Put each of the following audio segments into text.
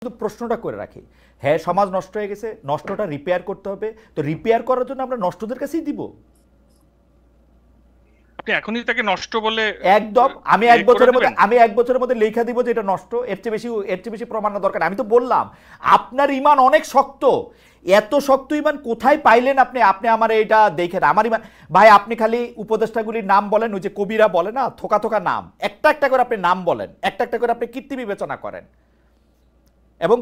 শুধু প্রশ্নটা করে রাখি, হ্যাঁ সমাজ নষ্ট হয়ে গেছে, নষ্টটা রিপেয়ার করতে হবে, তো রিপেয়ার করার জন্য আমরা নষ্টদের কাছেই দিব। আপনি এখনই তাকে নষ্ট বলে একদম আমি এক বছরের মধ্যে লেখা দিব যে এটা নষ্ট, এর চেয়ে বেশি প্রমাণ দরকার। আমি তো বললাম আপনার ইমান অনেক শক্ত, এত শক্ত ইমান কোথায় পাইলেন আপনি? আপনি আমার এটা দেখেন, আমার ইমান ভাই, আপনি খালি উপদেষ্টাগুলির নাম বলেন, ওই যে কবিরা বলে না থোকা থোকা নাম, একটা একটা করে আপনি নাম বলেন, একটা একটা করে আপনি কীর্তি বিবেচনা করেন, এবং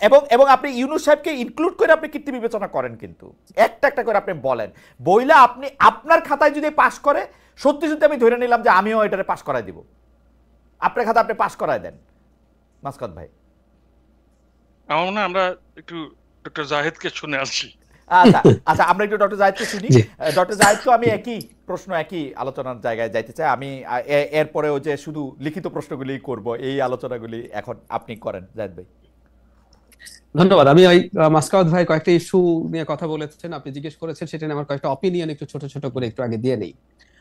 এবং এবং আপনি ইউনূস সাহেবকে ইনক্লুড করে আপনি কীর্তি বিবেচনা করেন, কিন্তু একটা একটা করে আপনি বলেন বইলা আপনি আপনার খাতায় যদি পাস করে, সত্যি সত্যি আমি ধরে নিলাম যে আমিও এটারে পাস করাই দিব, আপনার খাতা আপনি পাস করায় দেন মাসকাত ভাই। আমার মনে হয় আমরা একটু ডক্টর জাহেদকে শুনে আসছি। আচ্ছা আচ্ছা, আমরা একটু ডক্টর জাহেদকে শুনি। ডক্টর জাহেদকেও আমি একই প্রশ্ন, একই আলোচনার জায়গায় যাইতে চাই। আমি এরপরেও যে শুধু লিখিত প্রশ্নগুলি করব, এই আলোচনাগুলি এখন আপনি করেন জাহেদ ভাই। ধন্যবাদ। আমি ওই মাসকাত ভাই কয়েকটা ইস্যু নিয়ে কথা বলেছেন, আপনি জিজ্ঞেস করেছেন, সেটা নিয়ে আমার কয়েকটা অপিনিয়ন একটু ছোট ছোট করে একটু আগে দিয়ে নেই।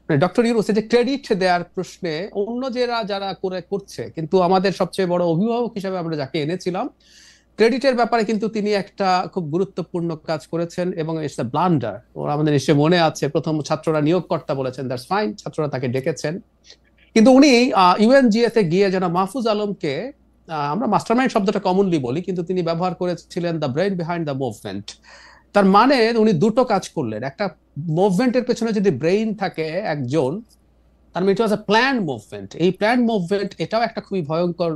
ডক্টর ইউনূস যে ক্রেডিট দেওয়ার প্রশ্নে অন্য যারা করছে, কিন্তু আমাদের সবচেয়ে বড় অভিভাবক হিসেবে আমরা যাকে এনেছিলাম, ক্রেডিটের ব্যাপারে কিন্তু তিনি একটা খুব গুরুত্বপূর্ণ কাজ করেছেন, এবং ইটস আ ব্লান্ডার। ওরা আমাদের নিশ্চয়ই মনে আছে, প্রথম ছাত্ররা নিয়োগকর্তা বলেছেন দ্যাটস ফাইন, ছাত্ররা তাকে ডেকেছেন, কিন্তু উনি ইউএনজিএ তে গিয়ে যেন মাহফুজ আলমকে, আমরা মাস্টারমাইন্ড শব্দটা কমনলি বলি, কিন্তু তিনি ব্যবহার করেছিলেন the brain behind the movement. তার মানে উনি দুটো কাজ করলেন। একটা মুভমেন্টের পেছনে যদি ব্রেইন থাকে একজন, তার মানে ইট ওয়াজ আ প্ল্যান্ড মুভমেন্ট। এই প্ল্যান্ড মুভমেন্ট এটাও একটা খুবই ভয়ঙ্কর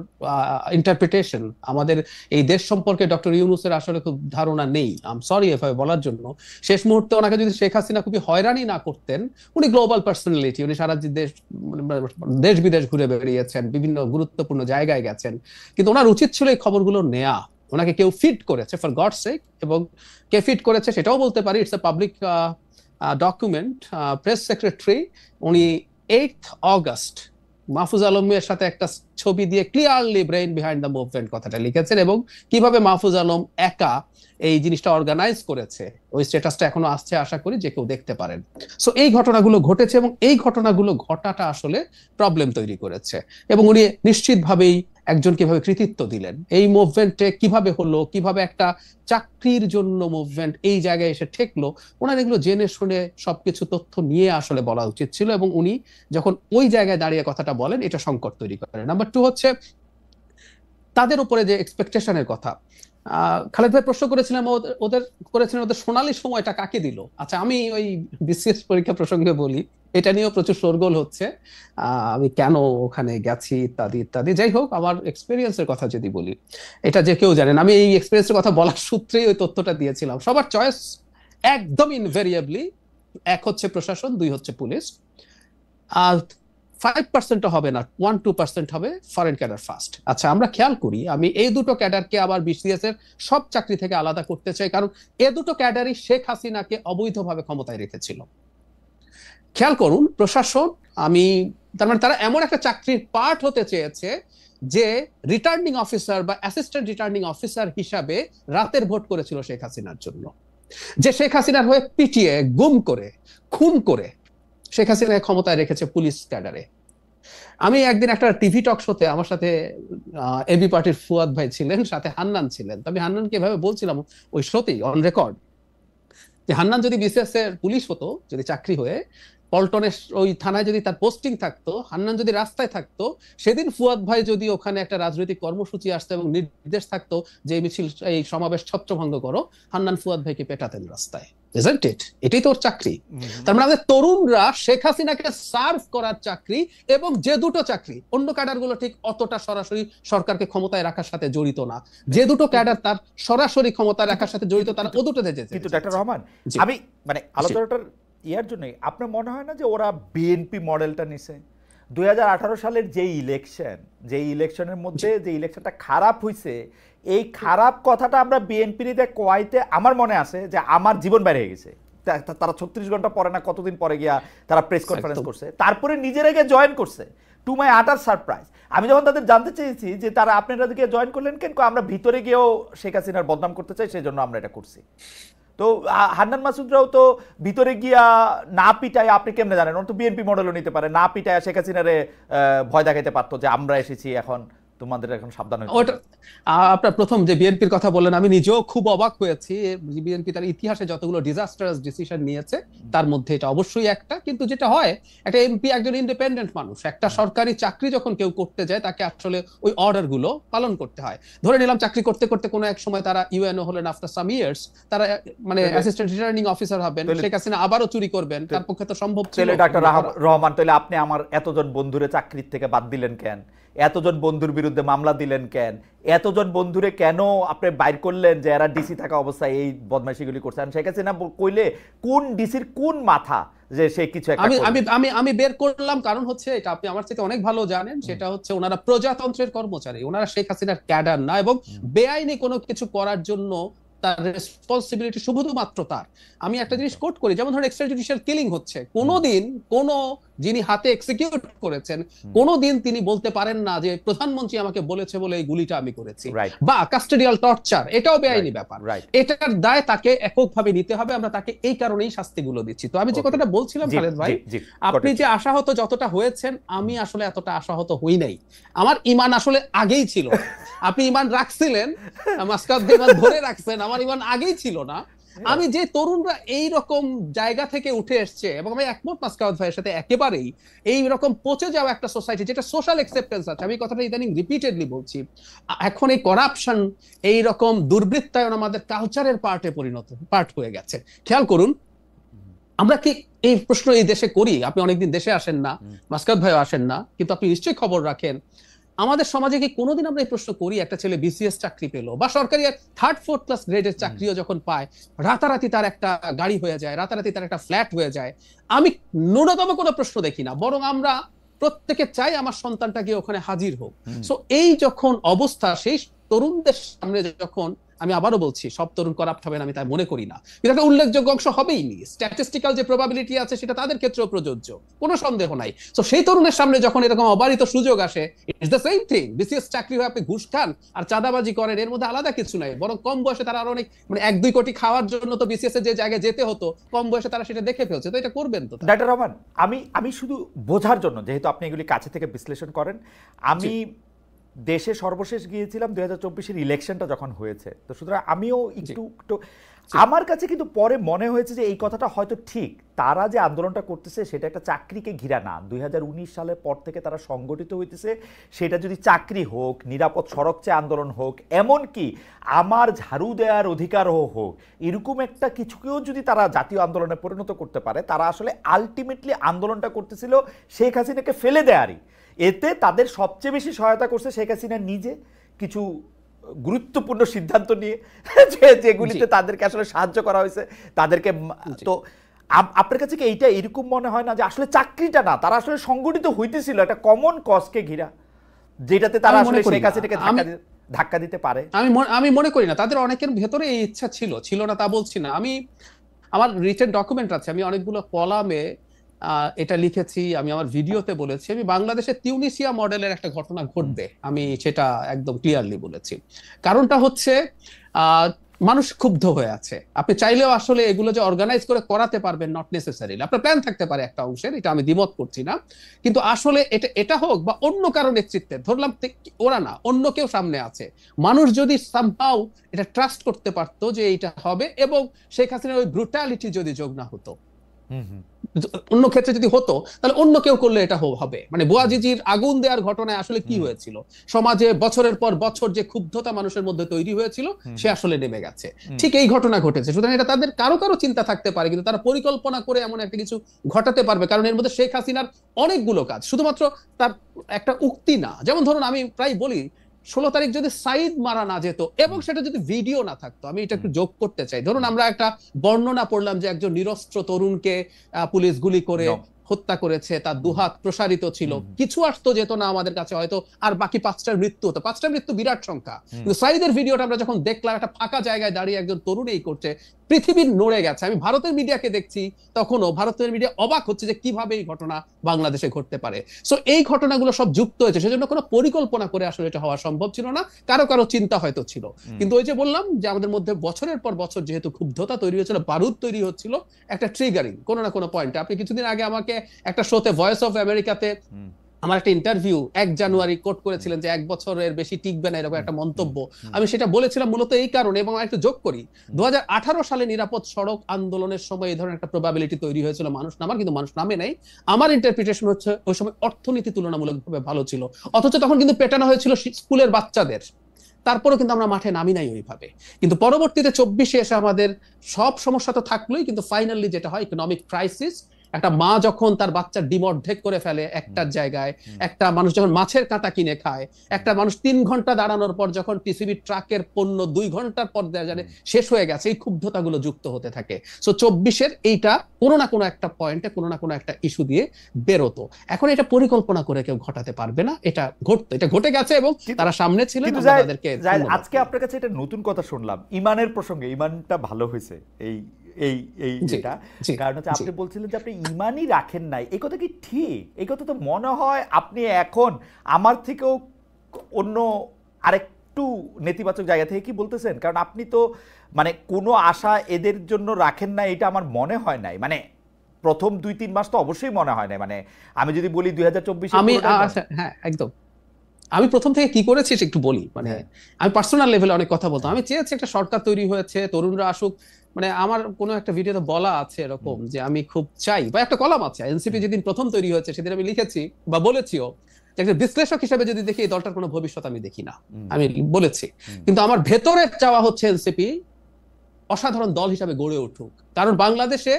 ইন্টারপ্রিটেশন। আমাদের এই দেশ সম্পর্কে ডক্টর ইউনূসের আসলে খুব ধারণা নেই, আই এম সরি এভাবে বলার জন্য। শেষ মুহূর্তে ওনাকে যদি শেখ হাসিনা খুবই হয়রানি না করতেন, উনি গ্লোবাল পার্সোনালিটি, উনি সারা দেশ বিদেশ ঘুরে বেরিয়েছেন, বিভিন্ন গুরুত্বপূর্ণ জায়গায় গেছেন, কিন্তু ওনার উচিত ছিল এই খবরগুলো নেয়া। ওনাকে কেউ ফিট করেছে, ফর গড সেক, এবং কে ফিট করেছে সেটাও বলতে পারি, it's a public document. Press secretary উনি 8 অগস্ট মাহফুজ আলমের সাথে একটা ছবি দিয়ে clearly brain behind the movement কথাটা লিখেছেন, এবং কিভাবে মাহফুজ আলম একা এই জিনিসটা অর্গানাইজ করেছে, ওই স্ট্যাটাসটা এখনো আসছে, আশা করি যে কেউ দেখতে পারেন। সো এই ঘটনাগুলো ঘটেছে, এবং এই ঘটনাগুলো ঘটাটা আসলে প্রবলেম তৈরি করেছে, এবং উনি নিশ্চিতভাবেই একজন কিভাবে কৃতিত্ব দিলেন এই মুভমেন্টে, কিভাবে হলো, কিভাবে একটা চাকরির জন্য মুভমেন্ট এই জায়গায় এসে ঠেকলো, ওনার এগুলো জেনে শুনে সবকিছু তথ্য নিয়ে আসলে বলা উচিত ছিল, এবং উনি যখন ওই জায়গায় দাঁড়িয়ে কথাটা বলেন, এটা সংকট তৈরি করে। নাম্বার 2 হচ্ছে তাদের উপরে যে এক্সপেকটেশনের কথা। খালেদ ভাই প্রশ্ন করেছিলাম, ওদের সোনালী সময়টা কাকে দিল। আচ্ছা, আমি ওই বিসিএস পরীক্ষা প্রসঙ্গে বলি, এটা নিয়েও প্রচুর শোরগোল হচ্ছে, আমি কেন ওখানে গেছি ইত্যাদি ইত্যাদি। যাই হোক, আমার এক্সপেরিয়েন্সের কথা যদি বলি, এটা যে কেউ জানেন, আমি এই এক্সপেরিয়েন্সের কথা বলার সূত্রেই ওই তথ্যটা দিয়েছিলাম। সবার চয়েস একদম ইনভেরিয়েবলি, 1 হচ্ছে প্রশাসন, 2 হচ্ছে পুলিশ, আর 5% হবে না, 1-2% হবে ফরেন ক্যাডার ফার্স্ট। আচ্ছা, আমরা খেয়াল করি, আমি এই দুটো ক্যাডারকে আবার বিসিএস এর সব চাকরি থেকে আলাদা করতে চাই, কারণ এ দুটো ক্যাডারই শেখ হাসিনাকে অবৈধভাবে ক্ষমতায় রেখেছিল। খেয়াল করুন, প্রশাসন, আমি তার মানে তারা এমন একটা চাকরির পার্ট হতে চেয়েছে যে রিটার্নিং অফিসার বা অ্যাসিস্ট্যান্ট রিটার্নিং অফিসার হিসাবে রাতের ভোট করেছিল শেখ হাসিনার জন্য, যে শেখ হাসিনার হয়ে পিটিয়ে, গুম করে, খুন করে শেখ হাসিনা ক্ষমতায় রেখেছে পুলিশ ক্যাডারে। আমি একদিন একটা টিভি টক শোতে, আমার সাথে এবি পার্টির ফুয়াদ ভাই ছিলেন, সাথে হান্নান ছিলেন। তবে হান্নানকে এভাবে বলছিলাম ওই শোতেই অন রেকর্ড, যে হান্নান যদি বিসিএস এর পুলিশ হতো, যদি চাকরি হয়ে পল্টনের ওই থানায় যদি তার পোস্টিং থাকতো, হান্নান যদি রাস্তায় থাকতো, সেদিন ফুয়াদ ভাই যদি ওখানে একটা রাজনৈতিক কর্মসূচি আসতো এবং নির্দেশ থাকতো যে মিছিল, এই সমাবেশ ছত্রভঙ্গ করো, হান্নান ফুয়াদ ভাইকে পেটাতেন রাস্তায়। Isn't it? এটাই তো ওর চাকরি। তার মানে আমাদের তরুণরা শেখ হাসিনাকে সার্ভ করার চাকরি, এবং যে দুটো চাকরি, অন্য ক্যাডার গুলো ঠিক অতটা সরাসরি সরকারকে ক্ষমতায় রাখার সাথে জড়িত না, যে দুটো ক্যাডার তার সরাসরি ক্ষমতায় রাখার সাথে জড়িত, তারা ও দুটোতে যেতে। কিন্তু ডক্টর রহমান, আমি মানে আলোচনাটার ইয়ার জন্যই, আপনার মনে হয় না যে ওরা বিএনপি মডেলটা নিছে? 2018 সালের যে ইলেকশনের মধ্যে যে ইলেকশনটা খারাপ হয়েছে, এই খারাপ কথাটা আমরা বিএনপি নিতে কোয়াইতে, আমার মনে আছে যে আমার জীবন বেড়ে গেছে, তারা 36 ঘন্টা পরে না কতদিন পরে গিয়া তারা প্রেস কনফারেন্স করছে, তারপরে নিজেরা গিয়ে জয়েন করছে, টু মাই আটার সারপ্রাইজ। আমি যখন তাদের জানতে চেয়েছি যে তারা আপনারা গিয়ে জয়েন করলেন কেন, আমরা ভিতরে গিয়েও শেখ হাসিনার বদনাম করতে চাই, সেই জন্য আমরা এটা করছি। তো হান্নান মাসুদরাও তো ভিতরে গিয়া না পিটায়, আপনি কেমনে জানেন, ওরা তো বিএনপি মডেলও নিতে পারে, না পিটায় শেখ হাসিনারে ভয় দেখাইতে পারতো যে আমরা এসেছি এখন, তোমাদের এখন সাবধান হতে ওটা হবে। আপনার প্রথম যে বিএনপির কথা বললেন, আমি নিজেও খুব অবাক হয়েছি। বিএনপি তার ইতিহাসে যতগুলো ডিজাস্টারাস ডিসিশন নিয়েছে তার মধ্যে এটা অবশ্যই একটা। কিন্তু যেটা হয়, একটা এমপি একজন ইন্ডিপেন্ডেন্ট মানুষ, একটা সরকারি চাকরি যখন কেউ করতে যায় তাকে আসলে ওই অর্ডার গুলো পালন করতে হয়। ধরে নিলাম চাকরি করতে করতে কোনো এক সময় তারা ইউএনও হলেন, আফটার সাম ইয়ার্স তারা মানে অ্যাসিস্ট্যান্ট রিটার্নিং অফিসার হবেন, শেখ হাসিনা আবারও চুরি করবেন, তার পক্ষে তো সম্ভব ছিল। তাহলে ডাক্তার রহমান, তাহলে আপনি আমার এতজন বন্ধুরে চাকরির থেকে বাদ দিলেন কেন? এতজন বন্ধুর বিরুদ্ধে মামলা দিলেন কেন? এতজন বন্ধুরে কেন আপনি বাইর করলেন যে এরা ডিসি থাকা অবস্থায় এই বদমাইশিগুলি করছে? শেখ হাসিনা কইলে কোন ডিসির কোন মাথা যে সে কিছু একটা আমি আমি আমি আমি বের করলাম, কারণ হচ্ছে এটা আপনি আমার থেকে অনেক ভালো জানেন, সেটা হচ্ছে ওনারা প্রজাতন্ত্রের কর্মচারী, ওনারা শেখ হাসিনার ক্যাডার না, এবং বেআইনি কোনো কিছু করার জন্য তার রেসপন্সিবিলিটি শুধুমাত্র তার। আমি একটা জিনিস কোট করি, যেমন ধরুন এক্সট্রা জুডিশিয়াল কিলিং হচ্ছে, কোনোদিন কোনো যিনি হাতে এক্সিকিউট করেছেন কোনোদিন তিনি বলতে পারেন না যে প্রধানমন্ত্রী আমাকে বলেছে বলে এই গুলিটা আমি করেছি, বা কাস্টোডিয়াল টর্চার, এটাও বেআইনি ব্যাপার। এটার দায় তাকে এককভাবে নিতে হবে, আমরা তাকে এই কারণেই শাস্তিগুলো দিচ্ছি। তো আমি যে কথাটা বলছিলাম খালেদ ভাই, আপনি যে আশাহত যতটা হয়েছেন, আমি আসলে এতটা আশাহত হই নাই। আমার ঈমান আসলে আগেই ছিল। আপনি ঈমান রাখছিলেন, মাসকাত ঈমান ধরে রাখছেন, আমার ঈমান আগেই ছিল না। আমি যে তরুণরা এই রকম জায়গা থেকে উঠে এসছে, এবং আমি একমত মাসকাত ভাইয়ের সাথে একেবারেই, এই রকম পচে যাওয়া একটা সোসাইটি যেটা সোশ্যাল অ্যাকসেপ্টেন্স আছে, আমি কথাটা ইদানিং রিপিটেডলি বলছি, এখন এই করাপশন, এই রকম দুর্বৃত্তায়ন আমাদের কালচারের পার্ট হয়ে গেছে। খেয়াল করুন, আমরা কি এই প্রশ্ন এই দেশে করি? আপনি অনেকদিন দেশে আসেন না, মাসকাত ভাইও আসেন না, কিন্তু আপনি নিশ্চয়ই খবর রাখেন, আমাদের সমাজে কি কোনোদিন আমরা এই প্রশ্ন করি, একটা ছেলে বিসিএস চাকরি পেলো বা সরকারি 3rd 4th ক্লাস গ্রেডের চাকরিও যখন পায়, রাতারাতি তার একটা গাড়ি হয়ে যায়, রাতারাতি তার একটা ফ্ল্যাট হয়ে যায়? আমি ন্যূনতম কোনো প্রশ্ন দেখি না, বরং আমরা প্রত্যেকে চাই আমার সন্তানটা গিয়ে ওখানে হাজির হোক। সো এই যখন অবস্থা, সেই তরুণদের সামনে যখন, আমি আবারও বলছি সব তরুণ করাপ্ট হবে না আমি তাই মনে করি না, কিন্তু একটা উল্লেখযোগ্য অংশ হবেই নি। স্ট্যাটিস্টিক্যাল যে প্রবাবিলিটি আছে সেটা তাদের ক্ষেত্রেও প্রযোজ্য, কোনো সন্দেহ নাই। তো সেই তরুণের সামনে যখন এরকম অবারিত সুযোগ আসে, it's the same thing. BCS চাকরি হয়ে আপনি ঘুষ খান আর চাঁদাবাজি করেন, এর মধ্যে আলাদা কিছু নাই, বরং কম বয়সে তারা আরো অনেক, মানে 1-2 কোটি খাওয়ার জন্য তো বিসিএস এর যে জায়গায় যেতে হতো, কম বয়সে তারা সেটা দেখে ফেলছে। তো এটা করবেন তো ডাক্তার রহমান, আমি শুধু বোঝার জন্য, যেহেতু আপনি এগুলি কাছে থেকে বিশ্লেষণ করেন, আমি দেশে সর্বশেষ গিয়েছিলাম 2024-এর ইলেকশনটা যখন হয়েছে, তো সুতরাং আমিও একটু আমার কাছে কিন্তু পরে মনে হয়েছে যে এই কথাটা হয়তো ঠিক। তারা যে আন্দোলনটা করতেছে সেটা একটা চাকরিকে ঘিরা না, 2019 সালের পর থেকে তারা সংগঠিত হইতেছে, সেটা যদি চাকরি হোক, নিরাপদ সড়ক চেয়ে আন্দোলন হোক, এমনকি আমার ঝাড়ু দেওয়ার অধিকারও হোক, এরকম একটা কিছুকেও যদি তারা জাতীয় আন্দোলনে পরিণত করতে পারে, তারা আসলে আলটিমেটলি আন্দোলনটা করতেছিল শেখ হাসিনাকে ফেলে দেয়ারই। এতে তাদের সবচেয়ে বেশি সহায়তা করছে শেখ হাসিনা নিজে, কিছু গুরুত্বপূর্ণ সিদ্ধান্ত নিয়ে যেগুলিতে তাদেরকে আসলে সাহায্য করা হয়েছে তাদেরকে। তো আপনার কাছে কি এইটা এরকম মনে হয় না যে আসলে চাকরিটা না, তারা আসলে সংগঠিত হইতেছিল একটা কমন কজকে ঘিরা, যেটাতে তারা আসলে শেখ হাসিনাকে ধাক্কা দিতে পারে? আমি মনে করি না। তাদের অনেকের ভেতরে এই ইচ্ছা ছিল না তা বলছি না। আমার রিটেন ডকুমেন্ট আছে, আমি অনেকগুলো কলামে এটা লিখেছি, আমি আমার ভিডিওতে বলেছি, আমি বাংলাদেশের তিউনিসিয়া মডেলের একটা ঘটনা ঘটবে, আমি সেটা একদম ক্লিয়ারলি বলেছি। কারণটা হচ্ছে মানুষ ক্ষুব্ধ হয়ে আছে। আপনি চাইলেও আসলে এগুলো যে অর্গানাইজ করে করাতে পারবেন নট নেসেসারিলি, আপনার প্ল্যান থাকতে পারে একটা অংশের, এটা আমি দ্বিমত করছি না, কিন্তু আসলে এটা হোক বা অন্য কারো নেতৃত্বে, ধরলাম ওরা না, অন্য কেউ সামনে আছে, মানুষ যদি সামহাউ এটা ট্রাস্ট করতে পারতো যে এটা হবে, এবং শেখ হাসিনার ওই ব্রুটালিটি যদি যোগ না হতো, অন্য ক্ষেত্রে যদি হতো, তাহলে অন্য কেউ করলে এটা হবে। মানে বুয়াজিজির আগুন দেওয়ার ঘটনায় আসলে কি হয়েছিল, সমাজে বছরের পর বছর যে ক্ষুব্ধতা মানুষের মধ্যে তৈরি হয়েছিল সে আসলে নেমে গেছে। ঠিক এই ঘটনা ঘটেছে। সুতরাং এটা তাদের কারো চিন্তা থাকতে পারে, কিন্তু তারা পরিকল্পনা করে এমন একটা কিছু ঘটাতে পারবে, কারণ এর মধ্যে শেখ হাসিনার অনেকগুলো কাজ, শুধুমাত্র তার একটা উক্তি না। যেমন ধরুন, আমি প্রায় বলি 16 তারিখ যদি সাইদ মারা না যেত এবং সেটা যদি ভিডিও না থাকতো, আমি এটা একটু যোগ করতে চাই। ধরুন আমরা একটা বর্ণনা পড়লাম যে একজন নিরস্ত্র তরুণকে পুলিশ গুলি করে হত্যা করেছে, তার দুহাত প্রসারিত ছিল, কিছু আসতো যেত না আমাদের কাছে, হয়তো আর বাকি 5টার মৃত্যু হতো। 5টা মৃত্যু বিরাট সংখ্যা, কিন্তু সাইদের ভিডিওটা আমরা যখন দেখলাম, একটা ফাঁকা জায়গায় দাঁড়িয়ে একজন তরুণ এই করছে, পৃথিবীর নড়ে গেছে। আমি ভারতের মিডিয়াকে দেখছি, তখনও ভারতের মিডিয়া অবাক হচ্ছে যে কিভাবে এই ঘটনা বাংলাদেশে ঘটতে পারে। সো এই ঘটনাগুলো সব যুক্ত হয়েছে, সেজন্য কোনো পরিকল্পনা করে আসলে এটা হওয়া সম্ভব ছিল না, কারো চিন্তা হয়তো ছিল। কিন্তু ওই যে বললাম যে আমাদের মধ্যে বছরের পর বছর যেহেতু ক্ষুব্ধতা তৈরি হয়েছিল, বারুদ তৈরি হচ্ছিল, একটা ট্রিগারিং কোনো না কোনো পয়েন্টে। আপনি কিছুদিন আগে আমাকে একটা শোতে, ভয়েস অফ আমেরিকাতে আমার একটা ইন্টারভিউ 1 জানুয়ারি কোট করেছিলেন যে 1 বছরের বেশি টিকবে না, এরকম একটা মন্তব্য আমি সেটা বলেছিলাম মূলত এই কারণে। এবং একটু যোগ করি, 2018 সালে নিরাপদ সড়ক আন্দোলনের সময় এই ধরনের একটা প্রবাবিলিটি তৈরি হয়েছিল মানুষ নামার, কিন্তু মানুষ নামে নাই। আমার ইন্টারপ্রিটেশন হচ্ছে ওই সময় অর্থনীতি তুলনামূলকভাবে ভালো ছিল, অথচ তখন কিন্তু পেটানো হয়েছিল স্কুলের বাচ্চাদের, তারপরেও কিন্তু আমরা মাঠে নামি নাই ওইভাবে। কিন্তু পরবর্তীতে 24-এ এসে আমাদের সব সমস্যা তো থাকলোই, কিন্তু ফাইনালি যেটা হয় ইকোনমিক ক্রাইসিস। একটা মা যখন তার বাচ্চার ডিম অর্ধেক করে ফেলে একটার জায়গায়, একটা মানুষ যখন মাছের কাঁটা কিনে খায়, একটা মানুষ 3 ঘন্টা দাঁড়ানোর পর যখন টিসিবি ট্রাকের পণ্য 2 ঘন্টার পর দেয়া জানে শেষ হয়ে গেছে, এই ক্ষুব্ধতাগুলো যুক্ত হতে থাকে। সো 24-এর এইটা কোনো না কোনো একটা পয়েন্টে কোনো না কোনো একটা ইস্যু দিয়ে বেরোতো। এখন এটা পরিকল্পনা করে কেউ ঘটাতে পারবে না, এটা ঘটতো, এটা ঘটে গেছে এবং তারা সামনে ছিলেন। তাদেরকে আজকে আপনার কাছে এটা নতুন কথা শুনলাম ইমানের প্রসঙ্গে, ইমানটা ভালো হয়েছে এই এই এই যেটা, কারণ হচ্ছে আপনি বলছিলেন যে আপনি ইমানই রাখেন নাই। এই কথা কি ঠিক? এই কথা তো মনে হয় আপনি এখন আমার থেকেও অন্য আরেকটু নেতিবাচক জায়গা থেকে কি বলতেছেন, কারণ আপনি তো মানে কোনো আশা এদের জন্য রাখেন না, এটা আমার মনে হয় নাই। মানে প্রথম 2-3 মাস তো অবশ্যই মনে হয় নাই। মানে আমি যদি বলি 2024 আমি হ্যাঁ একদম, আমি প্রথম থেকে কি করেছি একটু বলি। মানে আমি পার্সোনাল লেভেলে অনেক কথা বলতাম। আমি চেয়েছি একটা সরকার তৈরি হয়েছে, তরুণরা আসুক। মানে আমার কোনো একটা ভিডিওতে বলা আছে এরকম যে আমি খুব চাই, বা একটা কলাম আছে, এনসিপি যেদিন প্রথম তৈরি হয়েছে সেদিন আমি লিখেছি বা বলেছিও যে একটা বিশ্লেষক হিসেবে যদি দেখি এই দলটার কোনো ভবিষ্যৎ আমি দেখি না, আমি বলেছি। কিন্তু আমার ভেতরে চাওয়া হচ্ছে এনসিপি অসাধারণ দল হিসাবে গড়ে উঠুক। কারণ বাংলাদেশে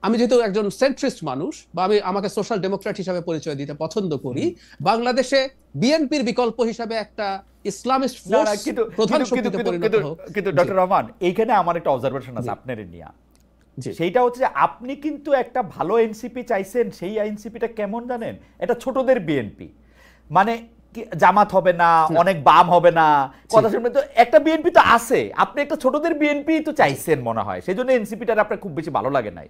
আমি যেহেতু একজন সেন্ট্রিস্ট মানুষ, বা আমি আমাকে সোশ্যাল ডেমোক্রেট হিসাবে পরিচয় দিতে পছন্দ করি, বাংলাদেশে বিএনপির বিকল্প হিসাবে একটা ইসলামিস্ট ফোর্স প্রধান শক্তিতে পরিণত হোক। কিন্তু ডক্টর রহমান, এইখানে আমার একটা অবজারভেশন আছে আপনার নিয়ে। সেইটা হচ্ছে যে আপনি কিন্তু একটা ভালো এনসিপি চাইছেন। সেই এনসিপিটা কেমন জানেন? এটা ছোটদের বিএনপি, মানে জামাত হবে না, অনেক বাম হবে না, কথা শুনবেন তো একটা বিএনপি তো আছে। আপনি একটা ছোটদের বিএনপি তো চাইছেন মনে হয়, সেই জন্য এনসিপিটা আপনার খুব বেশি ভালো লাগে নাই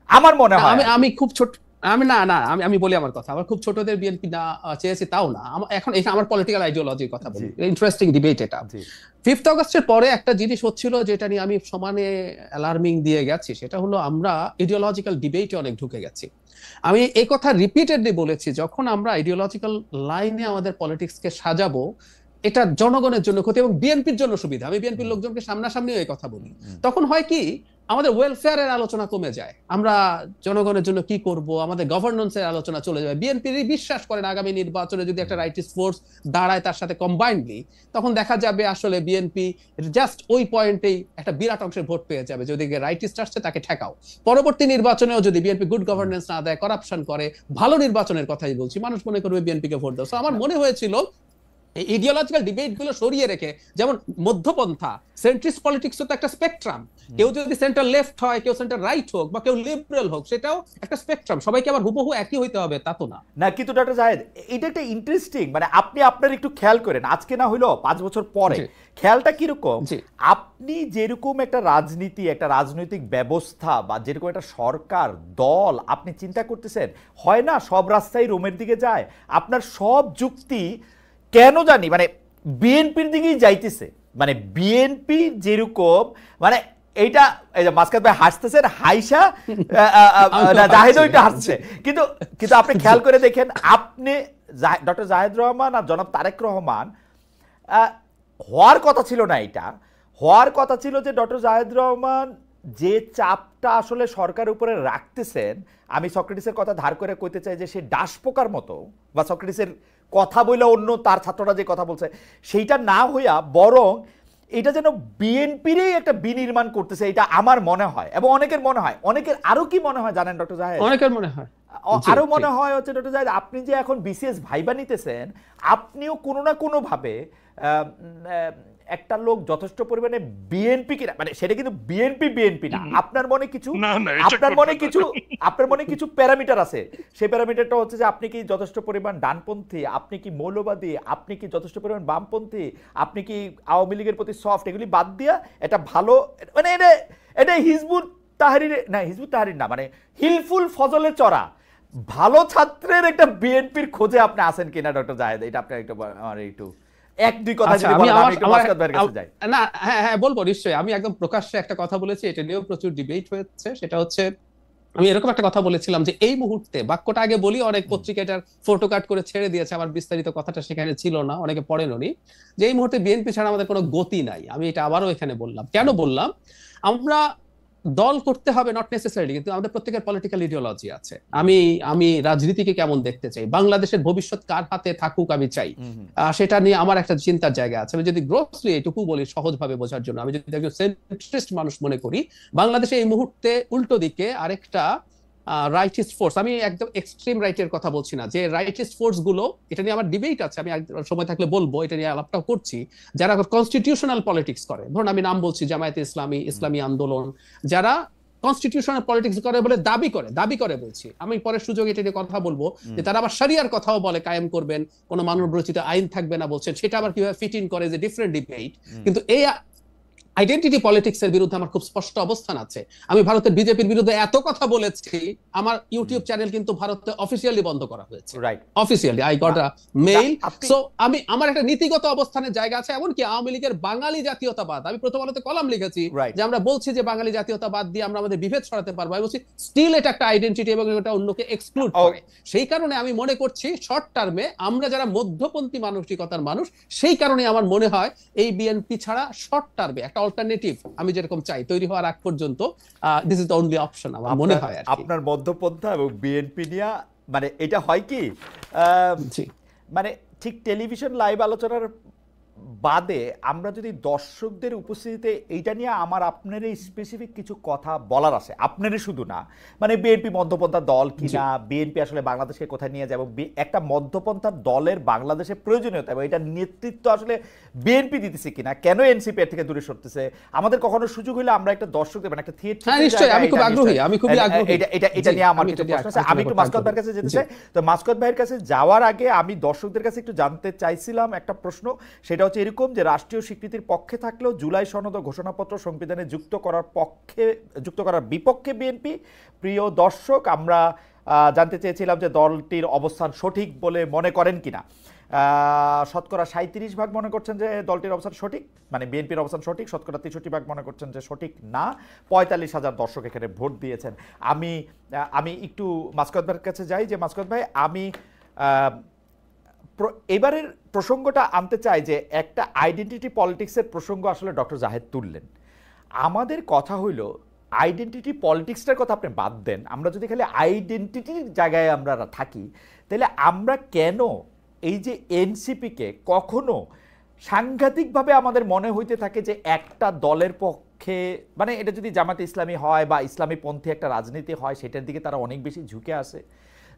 আমার মনে হয়। আমি খুব ছোট, আমি না না আমি বলি আমার কথা, আমার খুব ছোটদের বিএনপি না চেয়েছি তাও না। এখন এখানে আমার পলিটিক্যাল আইডিওলজির কথা বলি, ইন্টারেস্টিং ডিবেট এটা। 5th অগস্টের পরে একটা জিনিস হচ্ছিল যেটা নিয়ে আমি সমানে অ্যালার্মিং দিয়ে গেছি, সেটা হলো আমরা ইডিওলজিক্যাল ডিবেটে অনেক ঢুকে গেছি। আমি এই কথা রিপিটেডলি বলেছি, যখন আমরা ইডিওলজিক্যাল লাইনে আমাদের পলিটিক্সকে সাজাবো, এটা জনগণের জন্য ক্ষতি এবং বিএনপির জন্য সুবিধা। আমি বিএনপির লোকজনকে সামনাসামনিও এই কথা বলি। তখন হয় কি, আমাদের ওয়েলফেয়ারের আলোচনা কমে যায়, আমরা জনগণের জন্য কি করব, আমাদের গভর্নেন্সের আলোচনা চলে যায়। বিএনপির বিশ্বাস করেন আগামী নির্বাচনে যদি একটা রাইটিস্ট ফোর্স দাঁড়ায় তার সাথে কম্বাইন্ডলি, তখন দেখা যাবে আসলে বিএনপি জাস্ট ওই পয়েন্টেই একটা বিরাট অংশের ভোট পেয়ে যাবে। যদি রাইটিস্ট আসছে তাকে ঠেকাও। পরবর্তী নির্বাচনেও যদি বিএনপি গুড গভর্নেন্স না দেয়, করাপশন করে, ভালো নির্বাচনের কথাই বলছি, মানুষ মনে করবে বিএনপিকে ভোট দাও। সো আমার মনে হয়েছিল এই ইডিওলজিক্যাল ডিবেট গুলো সরিয়ে রেখে, যেমন মধ্যপন্থা, সেন্ট্রিস্ট পলিটিক্স তো একটা স্পেকট্রাম, কেউ যদি সেন্টার লেফট হয়, কেউ সেন্টার রাইট হোক, বা কেউ লিবারেল হোক, সেটাও একটা স্পেকট্রাম। সবাইকে আবার হুবহু একই হইতে হবে তা তো না। না, কিন্তু ডক্টর জাহেদ, এটা একটা ইন্টারেস্টিং, মানে আপনি আপনার একটু খেয়াল করেন, আজকে না হইলো 5 বছর পরে খেয়ালটা কিরকম। আপনি যেরকম একটা রাজনীতি, একটা রাজনৈতিক ব্যবস্থা, বা যেরকম একটা সরকার দল আপনি চিন্তা করতেছেন, হয় না সব রাস্তায় রোমের দিকে যায়। আপনার সব যুক্তি কেন জানি মানে বিএনপির দিকেই যাইতেছে। মানে বিএনপি যেরকম, মানে এইটা এই যে মাসকাত ভাই হাসতেছেন, হাইসা জাহেদও এটা হাসছে, কিন্তু কিন্তু আপনি খেয়াল করে দেখেন, আপনি ডক্টর জাহেদ রহমান আর জনাব তারেক রহমান হওয়ার কথা ছিল না। এটা হওয়ার কথা ছিল যে ডক্টর জাহেদ রহমান যে চাপটা আসলে সরকারের উপরে রাখতেছেন, আমি সক্রেটিসের কথা ধার করে কইতে চাই যে সে ডাস পোকার মতো, বা সক্রেটিসের কথা বলে অন্য তার ছাত্ররা যে কথা বলছে সেইটা না হইয়া বরং এটা যেন বিএনপিরই একটা বিনির্মাণ করতেছে, এটা আমার মনে হয় এবং অনেকের মনে হয়। অনেকের আরো কি মনে হয় জানেন ডক্টর জাহেদ? অনেকের মনে হয়, আরো মনে হয় হচ্ছে ডক্টর জাহেদ, আপনি যে এখন বিসিএস ভাইবা নিতেছেন, আপনিও কোনো না কোনো ভাবে একটা লোক যথেষ্ট পরিমাণে বিএনপি কিনা, মানে সেটা কিন্তু বিএনপি না, আপনার মনে কিছু আপনার মনে কিছু প্যারামিটার আছে। সেই প্যারামিটারটা হচ্ছে যে আপনি কি যথেষ্ট পরিমাণ ডানপন্থী, আপনি কি মৌলবাদী, আপনি কি যথেষ্ট পরিমাণ বামপন্থী, আপনি কি আওয়ামী লীগের প্রতি সফট, এগুলি বাদ দিয়া এটা ভালো, মানে এটা হিজবুত তাহরির না, হিজবুত তাহরির না, মানে হিলফুল ফজলে চড়া ভালো ছাত্রের একটা বিএনপির খোঁজে আপনি আছেন কিনা ডক্টর জাহেদ? এটা আপনার একটু আমার একটু এক দুই কথা যদি বলেন, আমি একটু মাসকাত ভাইয়ের কাছে যাই। না, হ্যাঁ বলবো নিশ্চয়ই। আমি একদম প্রকাশ্যে একটা কথা বলেছি, এটা নিয়েও প্রচুর ডিবেট হয়েছে, সেটা হচ্ছে আমি এরকম একটা কথা বলেছিলাম যে এই মুহূর্তে, বাক্যটা আগে বলি, অনেক পত্রিকা এটার ফটো কাট করে ছেড়ে দিয়েছে, আমার বিস্তারিত কথাটা সেখানে ছিল না, অনেকে পড়েননি, যে এই মুহূর্তে বিএনপি ছাড়া আমাদের কোনো গতি নাই। আমি এটা আবারও এখানে বললাম। কেন বললাম? আমরা দল করতে হবে নট নেসেসারি, কিন্তু আমাদের প্রত্যেকের পলিটিক্যাল ইডিওলজি আছে। আমি আমি রাজনীতিকে কেমন দেখতে চাই, বাংলাদেশের ভবিষ্যৎ কার হাতে থাকুক আমি চাই, সেটা নিয়ে আমার একটা চিন্তার জায়গা আছে। আমি যদি গ্রোসলি এটুকু বলি সহজভাবে বোঝার জন্য, আমি যদি একজন সেন্ট্রিস্ট মানুষ মনে করি, বাংলাদেশে এই মুহূর্তে উল্টো দিকে আরেকটা রাইটিস্ট ফোর্স, আমি একদম এক্সট্রিম রাইটের কথা বলছি না, যে রাইটিস্ট ফোর্স গুলো, এটা নিয়ে আমার ডিবেট আছে, আমি সময় থাকলে বলবো, এটা নিয়ে আলাপটাও করছি, যারা কনস্টিটিউশনাল পলিটিক্স করে। ধরুন আমি নাম বলছি, জামায়াতে ইসলামী, ইসলামী আন্দোলন, যারা কনস্টিটিউশনাল পলিটিক্স করে বলে দাবি করে বলছি, আমি পরের সুযোগে এটা নিয়ে কথা বলবো, যে তারা আবার শরিয়ার কথাও বলে কায়েম করবেন, কোন মানব রচিত আইন থাকবে না বলছেন, সেটা আবার কিভাবে ফিট ইন করে, যে ডিফারেন্ট ডিবেট। কিন্তু এই আইডেন্টিটি পলিটিক্স এর বিরুদ্ধে আমার খুব স্পষ্ট অবস্থান আছে। আমি ভারতের বিজেপির বিরুদ্ধে এত কথা বলেছি, আমার ইউটিউব চ্যানেল কিন্তু ভারতে অফিসিয়ালি বন্ধ করা হয়েছে, officially I got a mail. So আমি, আমার একটা নীতিগত অবস্থানের জায়গা আছে। এমনকি আওয়ামী লীগের বাঙালি জাতীয়তাবাদ, আমি প্রথম আলোতে কলাম লিখেছি যে আমরা বলছি যে বাঙালি জাতীয়তাবাদ দিয়ে আমরা আমাদের বিভেদ ছড়াতে পারবো, আমি বলছি স্টিল এটা একটা আইডেন্টিটি এবং এটা অন্যকে এক্সক্লুড করে। সেই কারণে আমি মনে করছি শর্ট টার্মে আমরা যারা মধ্যপন্থী মানসিকতার মানুষ, সেই কারণে আমার মনে হয় এই বিএনপি ছাড়া শর্ট টার্মে একটা অল্টারনেটিভ আমি যেরকম চাই তৈরি হওয়ার আগ পর্যন্ত this is the only option আমার মনে হয়। আপনার মধ্যপন্থা এবং বিএনপি নিয়ে মানে এটা হয় কি, মানে ঠিক টেলিভিশন লাইভ আলোচনার বাদে আমরা যদি দর্শকদের উপস্থিতিতে এইটা নিয়ে আমার আপনার স্পেসিফিক কিছু কথা বলার আছে, আপনারই শুধু না, মানে বিএনপি মধ্যপন্থার দল কিনা, বিএনপি আসলে বাংলাদেশকে কোথায় নিয়ে যাবো, একটা মধ্যপন্থার দলের বাংলাদেশে প্রয়োজনীয়তা এবং এটা নেতৃত্ব আসলে বিএনপি দিতেছে কিনা, কেন এনসিপি এর থেকে দূরে সরতেছে, আমাদের কখনো সুযোগ হলে আমরা একটা দর্শকদের মানে একটা থিয়েটার, এটা নিয়ে আমার কিছু প্রশ্ন আছে। আমি একটু মাসকাত ভাইয়ের কাছে যেতে চাই। তো মাসকাত ভাইয়ের কাছে যাওয়ার আগে আমি দর্শকদের কাছে একটু জানতে চাইছিলাম একটা প্রশ্ন, সেটা হচ্ছে এরকম যে রাষ্ট্রীয় স্বীকৃতির পক্ষে থাকলেও জুলাই সনদ ও ঘোষণাপত্র সংবিধানে যুক্ত করার বিপক্ষে বিএনপি। প্রিয় দর্শক, আমরা জানতে চেয়েছিলাম যে দলটির অবস্থান সঠিক বলে মনে করেন কিনা। শতকরা 37% মনে করছেন যে দলটির অবস্থান সঠিক, মানে বিএনপির অবস্থান সঠিক, শতকরা 63% মনে করছেন যে সঠিক না। 45,000 দর্শক এখানে ভোট দিয়েছেন। আমি একটু মাসকাত ভাইয়ের কাছে যাই, যে মাসকাত ভাই, আমি এবারের প্রসঙ্গটা আনতে চাই যে একটা আইডেন্টিটি পলিটিক্সের প্রসঙ্গ আসলে ডক্টর জাহেদ তুললেন। আমাদের কথা হইল আইডেন্টিটি পলিটিক্সটার কথা আপনি বাদ দেন, আমরা যদি খালি আইডেন্টিটির জায়গায় আমরা থাকি, তাহলে আমরা কেন এই যে এনসিপিকে কখনো সাংঘাতিকভাবে আমাদের মনে হইতে থাকে যে একটা দলের পক্ষে, মানে এটা যদি জামাতে ইসলামী হয় বা ইসলামী পন্থী একটা রাজনীতি হয় সেটার দিকে তারা অনেক বেশি ঝুঁকে আসে,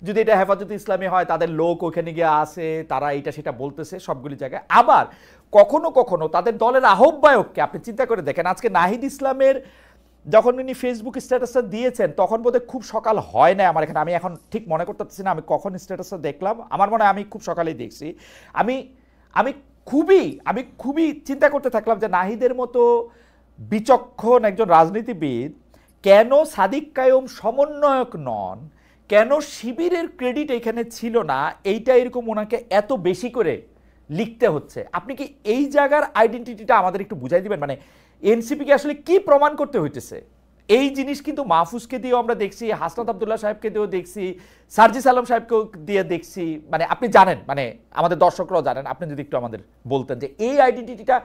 যদি এটা হেফাজতে ইসলামী হয় তাদের লোক ওখানে গিয়ে আসে, তারা এটা সেটা বলতেছে সবগুলি জায়গায়। আবার কখনো কখনো তাদের দলের আহ্বায়ককে আপনি চিন্তা করে দেখেন, আজকে নাহিদ ইসলামের যখন উনি ফেসবুক স্ট্যাটাসটা দিয়েছেন তখন বোধহয় খুব সকাল হয় না আমার এখানে, আমি এখন ঠিক মনে করতে পারছি না আমি কখন স্ট্যাটাসটা দেখলাম, আমার মনে হয় আমি খুব সকালেই দেখছি। আমি খুবই চিন্তা করতে থাকলাম যে নাহিদের মতো বিচক্ষণ একজন রাজনীতিবিদ কেন সাদিক কায়ুম সমন্বয়ক নন, কেন শিবিরের ক্রেডিট এখানে ছিল না, এইটা এরকম ওনাকে এত বেশি করে লিখতে হচ্ছে। আপনি কি এই জায়গার আইডেন্টিটিটা আমাদের একটু বুঝাই দিবেন, মানে এনসিপিকে আসলে কি প্রমাণ করতে হইতেছে? এই জিনিস কিন্তু মাহফুজকে দিয়েও আমরা দেখছি, হাসনাত আব্দুল্লাহ সাহেবকে দিয়েও দেখছি, সার্জিস আলম সাহেবকেও দিয়ে দেখছি, মানে আপনি জানেন, মানে আমাদের দর্শকরাও জানেন, আপনি যদি একটু আমাদের বলতেন যে এই আইডেন্টিটিটা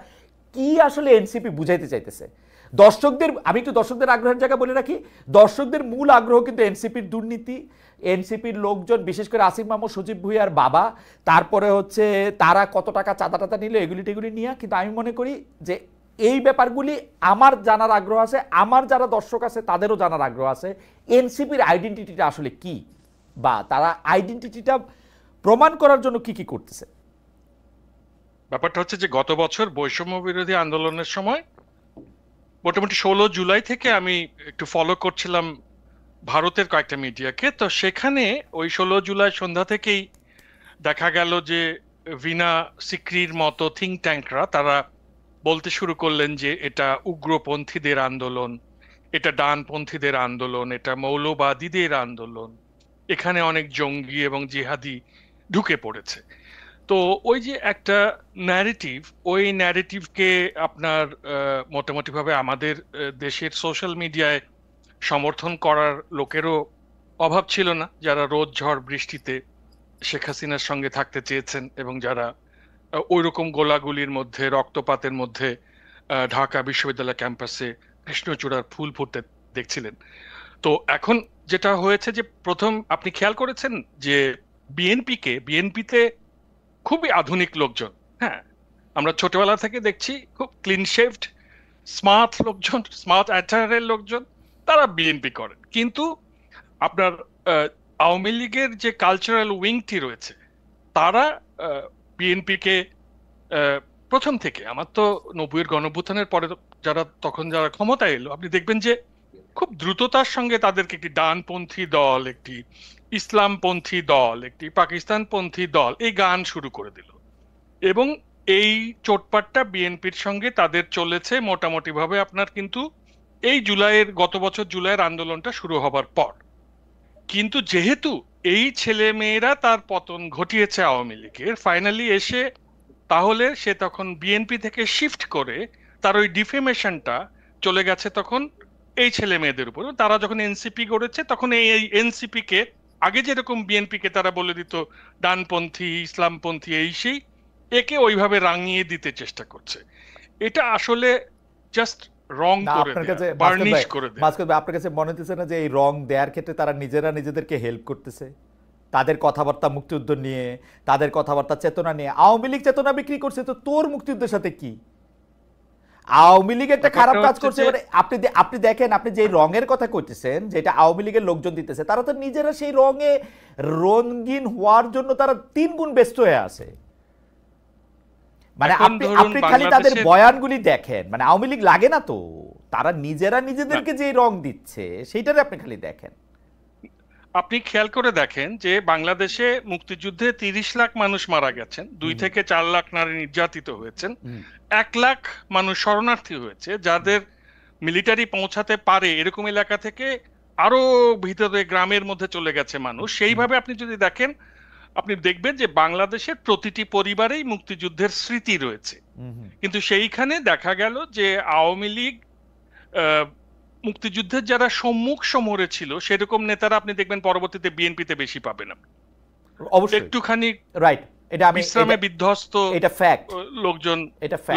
কি আসলে এনসিপি বুঝাইতে চাইতেছে দর্শকদের। আমি একটু দর্শকদের আগ্রহের জায়গা বলে রাখি, দর্শকদের মূল আগ্রহ কিন্তু এনসিপির দুর্নীতি, এনসিপির লোকজন, বিশেষ করে আসিফ মাহমুদ, সজীব ভুঁইয়ার বাবা, তারপরে হচ্ছে তারা কত টাকা চাঁদা টাদা নিল, এগুলি নিয়ে। কিন্তু আমি মনে করি যে এই ব্যাপারগুলি আমার জানার আগ্রহ আছে, আমার যারা দর্শক আছে তাদেরও জানার আগ্রহ আছে এনসিপির আইডেন্টিটিটা আসলে কি, বা তারা আইডেন্টিটিটা প্রমাণ করার জন্য কি কি করতেছে। ব্যাপারটা হচ্ছে যে গত বছর বৈষম্য বিরোধী আন্দোলনের সময় মোটামুটি 16 জুলাই থেকে আমি একটু ফলো করছিলাম ভারতের কয়েকটা মিডিয়াকে, তো সেখানে ওই 16 জুলাই সন্ধ্যা থেকেই দেখা গেল যে ভিনা সিক্রির মতো থিঙ্ক ট্যাঙ্করা তারা বলতে শুরু করলেন যে এটা উগ্রপন্থীদের আন্দোলন, এটা ডানপন্থীদের আন্দোলন, এটা মৌলবাদীদের আন্দোলন, এখানে অনেক জঙ্গি এবং জিহাদি ঢুকে পড়েছে। তো ওই যে একটা ন্যারেটিভ, ওই ন্যারেটিভকে আপনার মোটামুটি ভাবে আমাদের দেশের সোশ্যাল মিডিয়ায় সমর্থন করার লোকেরও অভাব ছিল না, যারা রোদ ঝড় বৃষ্টিতে শেখ হাসিনার সঙ্গে থাকতে চেয়েছেন এবং যারা ওইরকম গোলাগুলির মধ্যে রক্তপাতের মধ্যে ঢাকা বিশ্ববিদ্যালয় ক্যাম্পাসে কৃষ্ণচূড়ার ফুল ফুটতে দেখছিলেন। তো এখন যেটা হয়েছে যে প্রথম আপনি খেয়াল করেছেন যে বিএনপিতে খুবই আধুনিক লোকজন, হ্যাঁ, আমরা ছোটবেলা থেকে দেখছি খুব ক্লিন শেভড স্মার্ট লোকজন, স্মার্ট অ্যাটায়ারের লোকজন, তারা বিএনপি করেন। কিন্তু আপনার আওয়ামী লীগের যে কালচারাল উইংটি রয়েছে তারা বিএনপিকে প্রথম থেকে, আমার তো 90-এর গণঅভ্যুত্থানের পরে যারা ক্ষমতায় এলো, আপনি দেখবেন যে খুব দ্রুততার সঙ্গে তাদেরকে একটি ডানপন্থী দল, একটি ইসলামপন্থী দল, একটি পাকিস্তানপন্থী দল এই গান শুরু করে দিল। এবং এই চোটপাটটা বিএনপির সঙ্গে তাদের চলেছে মোটামুটি ভাবে আপনার কিন্তু এই গত বছর জুলাইয়ের আন্দোলনটা শুরু হবার পর। কিন্তু যেহেতু এই ছেলে মেয়েরা তার পতন ঘটিয়েছে আওয়ামী লীগের, ফাইনালি এসে তাহলে সে তখন বিএনপি থেকে শিফট করে তার ওই ডিফেমেশনটা চলে গেছে তখন এই ছেলে মেয়েদের উপর। তারা যখন এনসিপি গড়েছে তখন এই এনসিপি কে আগে যেরকম বিএনপি কে তারা বলে দিত ডানপন্থী ইসলামপন্থী এই সেই, একে ওইভাবে রাঙিয়ে দিতে চেষ্টা করছে। এটা আসলে জাস্ট রং করে দেয়া, বার্নিশ করে দেয়া। আপনার কাছে মনে হচ্ছে না যে এই রং দেওয়ার ক্ষেত্রে তারা নিজেরা নিজেদেরকে হেল্প করতেছে? তাদের কথাবার্তা মুক্তিযুদ্ধ নিয়ে, তাদের কথাবার্তা চেতনা নিয়ে। আওয়ামী লীগ চেতনা বিক্রি করছে, তো তোর মুক্তিযুদ্ধের সাথে কি? আওয়ামী লীগ একটা খারাপ কাজ করছে, মানে আপনি দেখেন, আপনি যে রঙের কথা কইতেছেন যেটা আওয়ামী লীগের লোকজন দিতেছে, তারা তো নিজেরা সেই রঙে রঙিন হওয়ার জন্য তারা 3 গুণ ব্যস্ত হয়ে আছে। মানে আপনি খালি তাদের বয়ানগুলি দেখেন, মানে আওয়ামী লীগ লাগে না তো, তারা নিজেরা নিজেদেরকে যে রং দিচ্ছে সেইটারে আপনি খালি দেখেন। আপনি খেয়াল করে দেখেন যে বাংলাদেশে মুক্তিযুদ্ধে 30 লাখ মানুষ মারা গেছেন, 2 থেকে 4 লাখ নারী নির্যাতিত হয়েছেন, 1 লাখ মানুষ শরণার্থী হয়েছে, যাদের মিলিটারি পৌঁছাতে পারে এরকম এলাকা থেকে আরো ভিতরে গ্রামের মধ্যে চলে গেছে মানুষ। সেইভাবে আপনি যদি দেখেন, আপনি দেখবেন যে বাংলাদেশের প্রতিটি পরিবারেই মুক্তিযুদ্ধের স্মৃতি রয়েছে। কিন্তু সেইখানে দেখা গেল যে আওয়ামী লীগ মুক্তিযুদ্ধের যারা সম্মুখ সমরে ছিল সেরকম নেতারা আপনি দেখবেন পরবর্তীতে বিএনপিতে বেশি পাবেন। অবশ্যই একটুখানি রাইট, এটা আমি বিশ্রামে বিধ্বস্ত, এটা ফ্যাক্ট,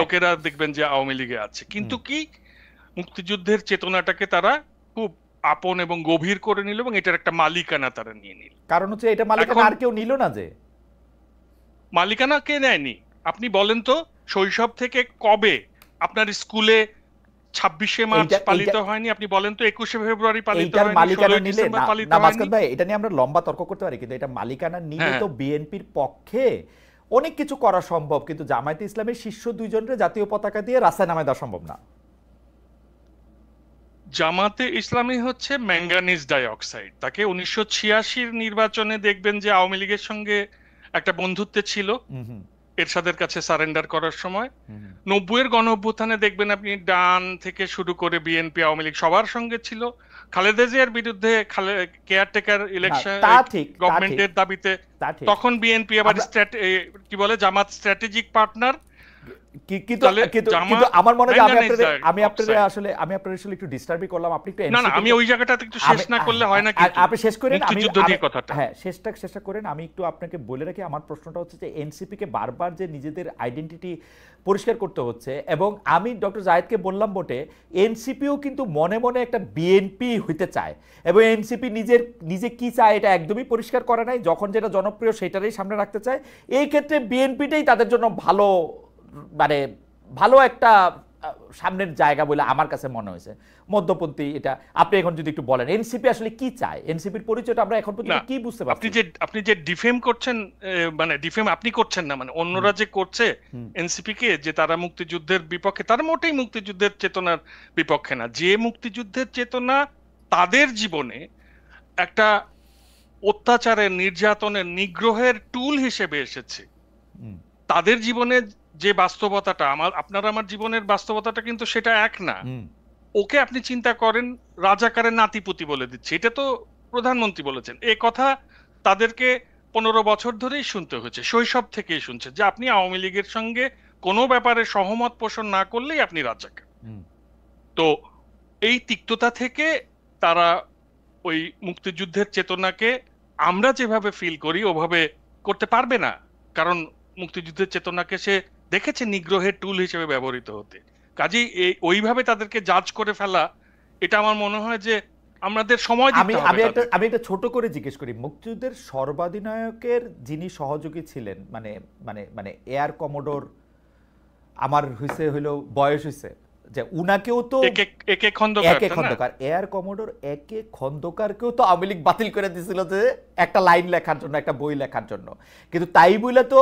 লোকেরা দেখবেন যে আওয়ামী লীগে আছে। কিন্তু কি মুক্তিযুদ্ধের চেতনাটাকে তারা খুব আপন এবং গভীর করে নিল এবং এটার একটা মালিকানা তারা নিয়ে নিল। কারণ হচ্ছে এটা মালিকানা আর কেউ নিল না। যে মালিকানা কে নেয়নি আপনি বলেন তো? শৈশব থেকে কবে আপনার স্কুলে 26শে মার্চ পালিত হয়নি? আপনি বলেন তো 21শে ফেব্রুয়ারি পালিত হয়নি? মালিকানা নিলে না মাসকাত ভাই, এটা নিয়ে আমরা লম্বা তর্ক করতে পারি, কিন্তু এটা মালিকানা নিলে তো বিএনপির পক্ষে অনেক কিছু করা সম্ভব, কিন্তু জামায়াতে ইসলামের শীর্ষ 2 জনের জাতীয় পতাকা দিয়ে রাস্তায় নামে দেওয়া সম্ভব না। জামাতে ইসলামী হচ্ছে ম্যাঙ্গানিজ ডাইঅক্সাইড। তাকে 1986-র নির্বাচনে দেখবেন যে আওয়ামী লীগের সঙ্গে একটা বন্ধুত্ব ছিল এরশাদের কাছে সারেন্ডার করার সময়। 90-এর গণঅভ্যুত্থানে দেখবেন আপনি ডান থেকে শুরু করে বিএনপি আওয়ামী লীগ সবার সঙ্গে ছিল। খালেদা জিয়ার বিরুদ্ধে কেয়ারটেকার ইলেকশন গভর্নমেন্টের দাবিতে তখন বিএনপি আবার কি বলে জামাত স্ট্র্যাটেজিক পার্টনার। কিন্তু আমার মনে হয় আমি আপনাদের আসলে একটু ডিস্টার্বই করলাম। আপনি একটু না আমি ওই জায়গাটাতে একটু শেষ না করলে হয় না, আপনি শেষ করেন, আমি কথাটা হ্যাঁ শেষটা করেন। আমি একটু আপনাকে বলে রাখি, আমার প্রশ্নটা হচ্ছে যে এনসিপি কে বারবার যে নিজেদের আইডেন্টিটি পরিষ্কার করতে হচ্ছে, এবং আমি ডক্টর জায়েদকে বললাম বটে, এনসিপিও কিন্তু মনে মনে একটা বিএনপি হইতে চায়, এবং এনসিপি নিজে কি চায় এটা একদমই পরিষ্কার করে নাই। যখন যেটা জনপ্রিয় সেটারই সামনে রাখতে চায়। এই ক্ষেত্রে বিএনপিটাই তাদের জন্য মানে ভালো একটা সামনের জায়গা বলে আমার কাছে মনে হয়েছে, মধ্যপন্থী। এটা আপনি এখন যদি একটু বলেন এনসিপি আসলে কি চায়, এনসিপির পরিচয়টা আমরা এখন পর্যন্ত কি বুঝতে পারছি? আপনি যে ডিফেম করছেন, মানে ডিফেম আপনি করছেন না, মানে অন্যরা যে করছে এনসিপি কে যে তারা মুক্তিযুদ্ধের বিপক্ষে, তারা মোটেই মুক্তিযুদ্ধের চেতনার বিপক্ষে না। যে মুক্তিযুদ্ধের চেতনা তাদের জীবনে একটা অত্যাচারের, নির্যাতনের, নিগ্রহের টুল হিসেবে এসেছে, তাদের জীবনে যে বাস্তবতাটা আপনার আমার জীবনের বাস্তবতাটা কিন্তু সেটা এক না। ওকে আপনি চিন্তা করেন রাজাকারের নাতিপুতি বলে দিচ্ছে, এটা তো প্রধানমন্ত্রী বলেছেন। এই কথা তাদেরকে 15 বছর ধরেই শুনতে হয়েছে, শৈশব থেকেই শুনছে যে আপনি আওয়ামী লীগের সঙ্গে কোনো ব্যাপারে সহমত পোষণ না করলেই আপনি রাজাকার। তো এই তিক্ততা থেকে তারা ওই মুক্তিযুদ্ধের চেতনাকে আমরা যেভাবে ফিল করি ওভাবে করতে পারবে না, কারণ মুক্তিযুদ্ধের চেতনাকে সে দেখেছে নিগ্রহের টুল হিসেবে ব্যবহৃত হতে। কাজেই ওইভাবে তাদেরকে জাজ করে ফেলা, এটা আমার মনে হয় যে আমাদের সময় দিতে হবে। আমি একটা ছোট করে জিজ্ঞেস করি, মুক্তিযুদ্ধের সর্বাধিনায়কের যিনি সহযোগী ছিলেন, মানে মানে মানে এয়ার কমোডোর, আমার হইলো বয়স হইছে যে উনাকেও তো একে খন্দকার, এয়ার কমোডোর একে খন্দকারকেও তো আওয়ামী লীগ বাতিল করে দিয়েছিল যে একটা লাইন লেখার জন্য, একটা বই লেখার জন্য। কিন্তু তাই বলে তো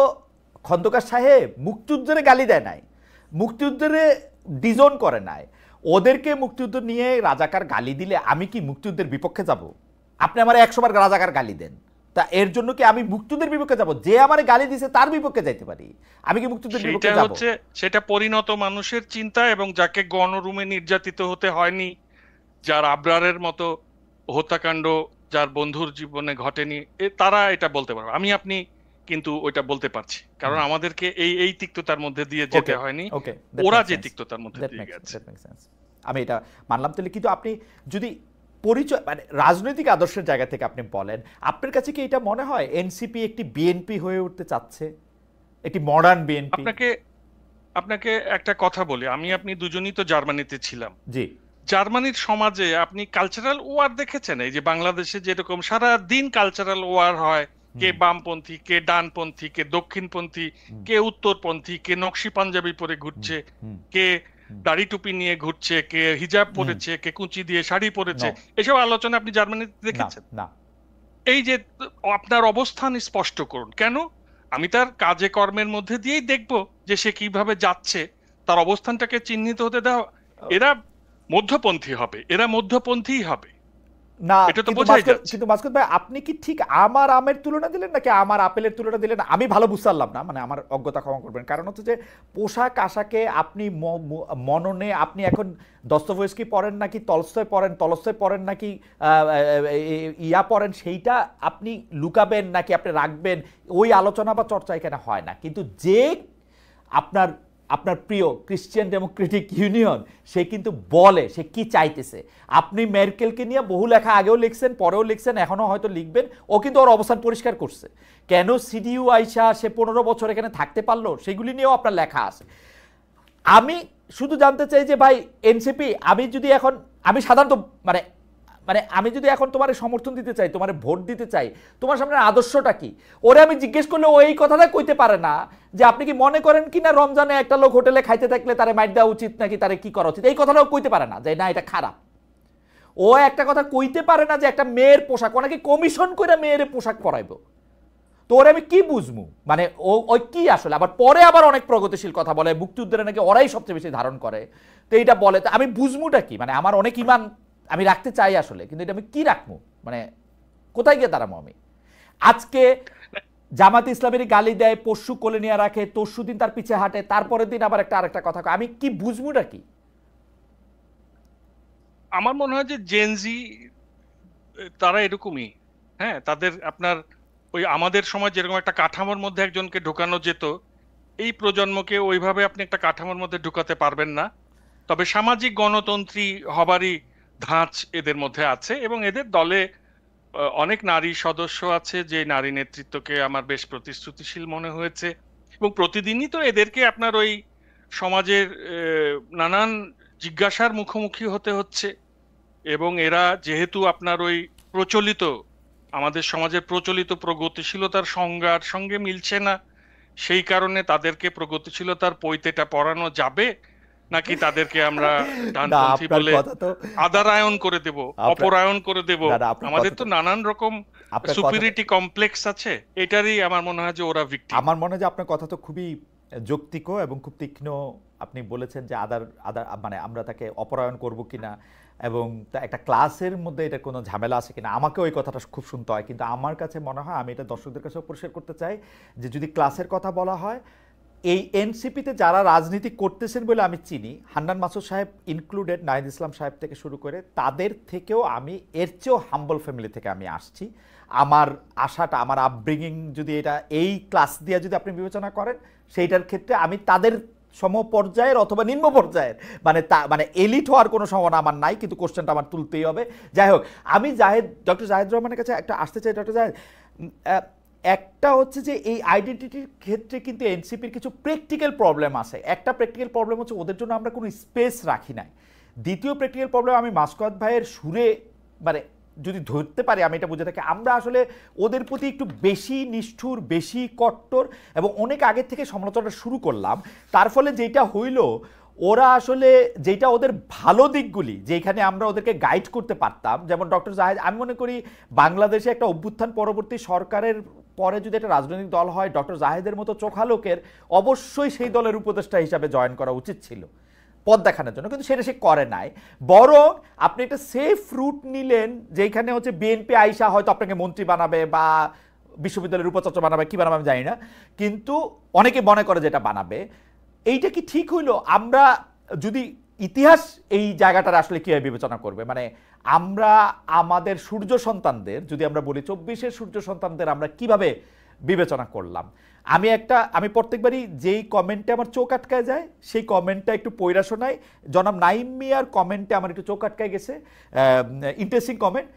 খন্দকার সাহেব মুক্তিযুদ্ধের গালি দেয় নাই, মুক্তিযুদ্ধের ডিজোন করে নাই। ওদেরকে মুক্তিযুদ্ধ নিয়ে রাজাকার গালি দিলে আমি কি মুক্তিযুদ্ধের বিপক্ষে যাব? আপনি আমার 100 বার রাজাকার গালি দেন, তা এর জন্য কি আমি মুক্তিযুদ্ধের বিপক্ষে যাব? যে আমারে গালি দিছে তার বিপক্ষে যাইতে পারি, আমি কি মুক্তিযুদ্ধের বিপক্ষে যাব? সেটা পরিণত মানুষের চিন্তা, এবং যাকে গণরুমে নির্যাতিত হতে হয়নি, যার আবরারের মতো হত্যাকাণ্ড যার বন্ধুর জীবনে ঘটেনি, তারা এটা বলতে পারবে। আমি আপনি কিন্তু ওইটা বলতে পারছি, কারণ আমাদেরকে এই তিক্ততার মধ্যে দিয়ে যেতে হয়নি, ওরা যে তিক্ততার মধ্যে দিয়ে গেছে। আমি এটা মানলাম। তাহলে কিন্তু আপনি যদি পরিচয়, মানে রাজনৈতিক আদর্শের জায়গা থেকে আপনি বলেন, আপনার কাছে কি এটা মনে হয় এনসিপি একটি বিএনপি হয়ে উঠতে চাচ্ছে, একটি মডার্ন বিএনপি? আপনাকে একটা কথা বলি, আমি আপনি দুজনই তো জার্মানিতে ছিলাম। জি। জার্মানির সমাজে আপনি কালচারাল ওয়ার দেখেছেন? এই যে বাংলাদেশে যেরকম সারা দিন কালচারাল ওয়ার হয়, কে বামপন্থী, কে ডানপন্থী, কে দক্ষিণপন্থী, কে উত্তরপন্থী, কে নকশি পাঞ্জাবি পরে ঘুরছে, কে দাড়ি টুপি নিয়ে ঘুরছে, কে হিজাব পরেছে, কে কুচি দিয়ে শাড়ি পরেছে, এসব আলোচনা আপনি জার্মানিতে দেখেছেন? না। এই যে আপনার অবস্থান স্পষ্ট করুন। কেন? আমি তার কাজে কর্মের মধ্যে দিয়েই দেখব যে সে কিভাবে যাচ্ছে, তার অবস্থানটাকে চিহ্নিত হতে দাও। এরা মধ্যপন্থী হবে, এরা মধ্যপন্থীই হবে না। এটা তো বোঝাই যাচ্ছে। কিন্তু মাসকুদ ভাই, আপনি কি ঠিক আমার আমের তুলনা দিলেন নাকি আমার আপেলের তুলনা দিলেন? আমি ভালো বুঝতে পারলাম না, মানে আমার অজ্ঞতা ক্ষমা করবেন। কারণ হচ্ছে যে পোশাক আশাকে আপনি মননে, আপনি এখন দস্তয়েভস্কি পড়েন নাকি তলস্তয় পড়েন নাকি ইয়া পড়েন, সেইটা আপনি লুকাবেন নাকি আপনি রাখবেন, ওই আলোচনা বা চর্চা এখানে হয় না। কিন্তু যে আপনার প্রিয় ক্রিশ্চিয়ান ডেমোক্রেটিক ইউনিয়ন, সে কিন্তু বলে সে কি চাইতেছে। আপনি মেরকেলকে নিয়ে বহু লেখা আগেও লিখছেন, পরেও লিখছেন, এখনো হয়তো লিখবেন। ও কিন্তু ওর অবস্থান পরিষ্কার করছে। কেন সিডিইউ আইসা সে 15 বছর এখানে থাকতে পারলো, সেগুলি নিয়েও আপনার লেখা আছে। আমি শুধু জানতে চাই যে ভাই এনসিপি, আমি সাধারণত মানে আমি যদি এখন তোমার সমর্থন দিতে চাই, তোমার ভোট দিতে চাই, তোমার সামনে আদর্শটা কি, ওরে আমি জিজ্ঞেস করলে ও এই কথাটা কইতে পারে না যে আপনি কি মনে করেন কি না রমজানে একটা লোক হোটেলে খাইতে থাকলে তারে মাইর দেওয়া উচিত নাকি তারে কি করা উচিত, এই কথাটাও কইতে পারে না যে না এটা খারাপ। ও একটা কথা কইতে পারে না যে একটা মেয়ের পোশাক, ওনাকে কমিশন করে মেয়ের পোশাক পরাইবো, তো ওরে আমি কি বুঝবো? মানে ওই কি আসলে আবার পরে আবার অনেক প্রগতিশীল কথা বলে, মুক্তিযুদ্ধের নাকি ওরাই সবচেয়ে বেশি ধারণ করে, তো এইটা বলে। তো আমি বুঝবোটা কি? মানে আমার অনেক ইমান আমি রাখতে চাই আসলে, কিন্তু এটা আমি কি রাখবো, মানে কোথায় গিয়ে দাঁড়াবো আমি? আজকে জামাত ইসলামেরই গালি দেয়, পরশু কোলে নিয়ে রাখে, তরশু দিন তার পিছে হাঁটে, তারপরের দিন আবার আরেকটা কথা, আমি কি বুঝবোটা কি? আমার মনে হয় যে জেনজি তারা এরকমই। হ্যাঁ, তাদের আপনার ওই আমাদের সময় যেরকম একটা কাঠামোর মধ্যে একজনকে ঢোকানো যেত, এই প্রজন্মকে ওইভাবে আপনি একটা কাঠামোর মধ্যে ঢুকাতে পারবেন না। তবে সামাজিক গণতন্ত্রী হবারই ধাঁচ এদের মধ্যে আছে, এবং এদের দলে অনেক নারী সদস্য আছে যে নারী নেতৃত্বকে আমার বেশ প্রতিশ্রুতিশীল মনে হয়েছে। এবং প্রতিদিনই তো এদেরকে আপনার ওই সমাজের নানান জিজ্ঞাসার মুখোমুখি হতে হচ্ছে, এবং এরা যেহেতু আপনার ওই আমাদের সমাজের প্রচলিত প্রগতিশীলতার সংজ্ঞার সঙ্গে মিলছে না, সেই কারণে তাদেরকে প্রগতিশীলতার পৈতেটা পড়ানো যাবে নাকি তাদেরকে আমরা ডানপন্থী বলে আদারায়ন করে দেব, অপরায়ণ করে দেব? আমাদের তো নানান রকম সুপিরিটি কমপ্লেক্স আছে, এটারই আমার মনে হয় যে ওরা ভিক্টিম। আমার মনে হয় যে আপনার কথা তো খুবই যৌক্তিক এবং খুব তীক্ষ্ণ। আপনি বলেছেন যে মানে আমরা তাকে অপরায়ণ করব কিনা, এবং একটা ক্লাসের মধ্যে এটা কোনো ঝামেলা আছে কিনা, আমাকে ওই কথাটা খুব শুনতে হয়। কিন্তু আমার কাছে মনে হয়, আমি এটা দর্শকদের কাছেও পরিষ্কার করতে চাই, যে যদি ক্লাসের কথা বলা হয়, এই এনসিপিতে যারা রাজনীতি করতেছেন বলে আমি চিনি, হান্নান মাসুদ সাহেব ইনক্লুডেড, নাহিদ ইসলাম সাহেব থেকে শুরু করে, তাদের থেকেও আমি এর চেয়েও হাম্বল ফ্যামিলি থেকে আমি আসছি। আমার আশাটা, আমার আপব্রিঙ্গিং যদি এটা এই ক্লাস দিয়ে যদি আপনি বিবেচনা করেন, সেইটার ক্ষেত্রে আমি তাদের সম পর্যায়ের অথবা নিম্ন পর্যায়ের, মানে এলিট হওয়ার কোনো সম্ভাবনা আমার নাই, কিন্তু কোশ্চেনটা আমার তুলতেই হবে। যাই হোক, আমি ডক্টর জাহেদ রহমানের কাছে একটা আসতে চাই। ডক্টর জাহেদ, একটা হচ্ছে যে এই আইডেন্টিটির ক্ষেত্রে কিন্তু এনসিপির কিছু প্র্যাকটিক্যাল প্রবলেম আছে। একটা প্র্যাকটিক্যাল প্রবলেম হচ্ছে ওদের জন্য আমরা কোনো স্পেস রাখি নাই। দ্বিতীয় প্র্যাকটিক্যাল প্রবলেম আমি মাসকাত ভাইয়ের সুরে মানে যদি ধরতে পারি, আমি এটা বুঝে থাকি, আমরা আসলে ওদের প্রতি একটু বেশি নিষ্ঠুর, বেশি কট্টর এবং অনেক আগের থেকে সমালোচনা শুরু করলাম। তার ফলে যেটা হইল, ওরা আসলে যেটা ওদের ভালো দিকগুলি যেখানে আমরা ওদেরকে গাইড করতে পারতাম, যেমন ডক্টর জাহেদ, আমি মনে করি বাংলাদেশে একটা অভ্যুত্থান পরবর্তী সরকারের পরে যদি একটা রাজনৈতিক দল হয়, ডক্টর জাহেদের মতো চোখা লোকের অবশ্যই সেই দলের উপদেষ্টা হিসাবে জয়েন করা উচিত ছিল পথ দেখানোর জন্য, কিন্তু সেটা সে করে নাই। বরং আপনি একটা সেফ রুট নিলেন, যেখানে হচ্ছে বিএনপি আইসা হয়তো আপনাকে মন্ত্রী বানাবে বা বিশ্ববিদ্যালয়ের উপাচার্য বানাবে, কি বানাবে আমি জানি না, কিন্তু অনেকে মনে করে যেটা বানাবে। এইটা কি ঠিক হইলো? আমরা যদি ইতিহাস এই জায়গাটার আসলে কীভাবে বিবেচনা করবে, মানে আমরা আমাদের সূর্য সন্তানদের, যদি আমরা বলি 24-এর সূর্য সন্তানদের আমরা কিভাবে বিবেচনা করলাম। আমি প্রত্যেকবারই যেই কমেন্টে আমার চোখ আটকায় যায় সেই কমেন্টটা একটু পইরা শোনাই। জনাব নাইম মিয়ার কমেন্টে আমার একটু চোখ আটকায় গেছে, ইন্টারেস্টিং কমেন্ট।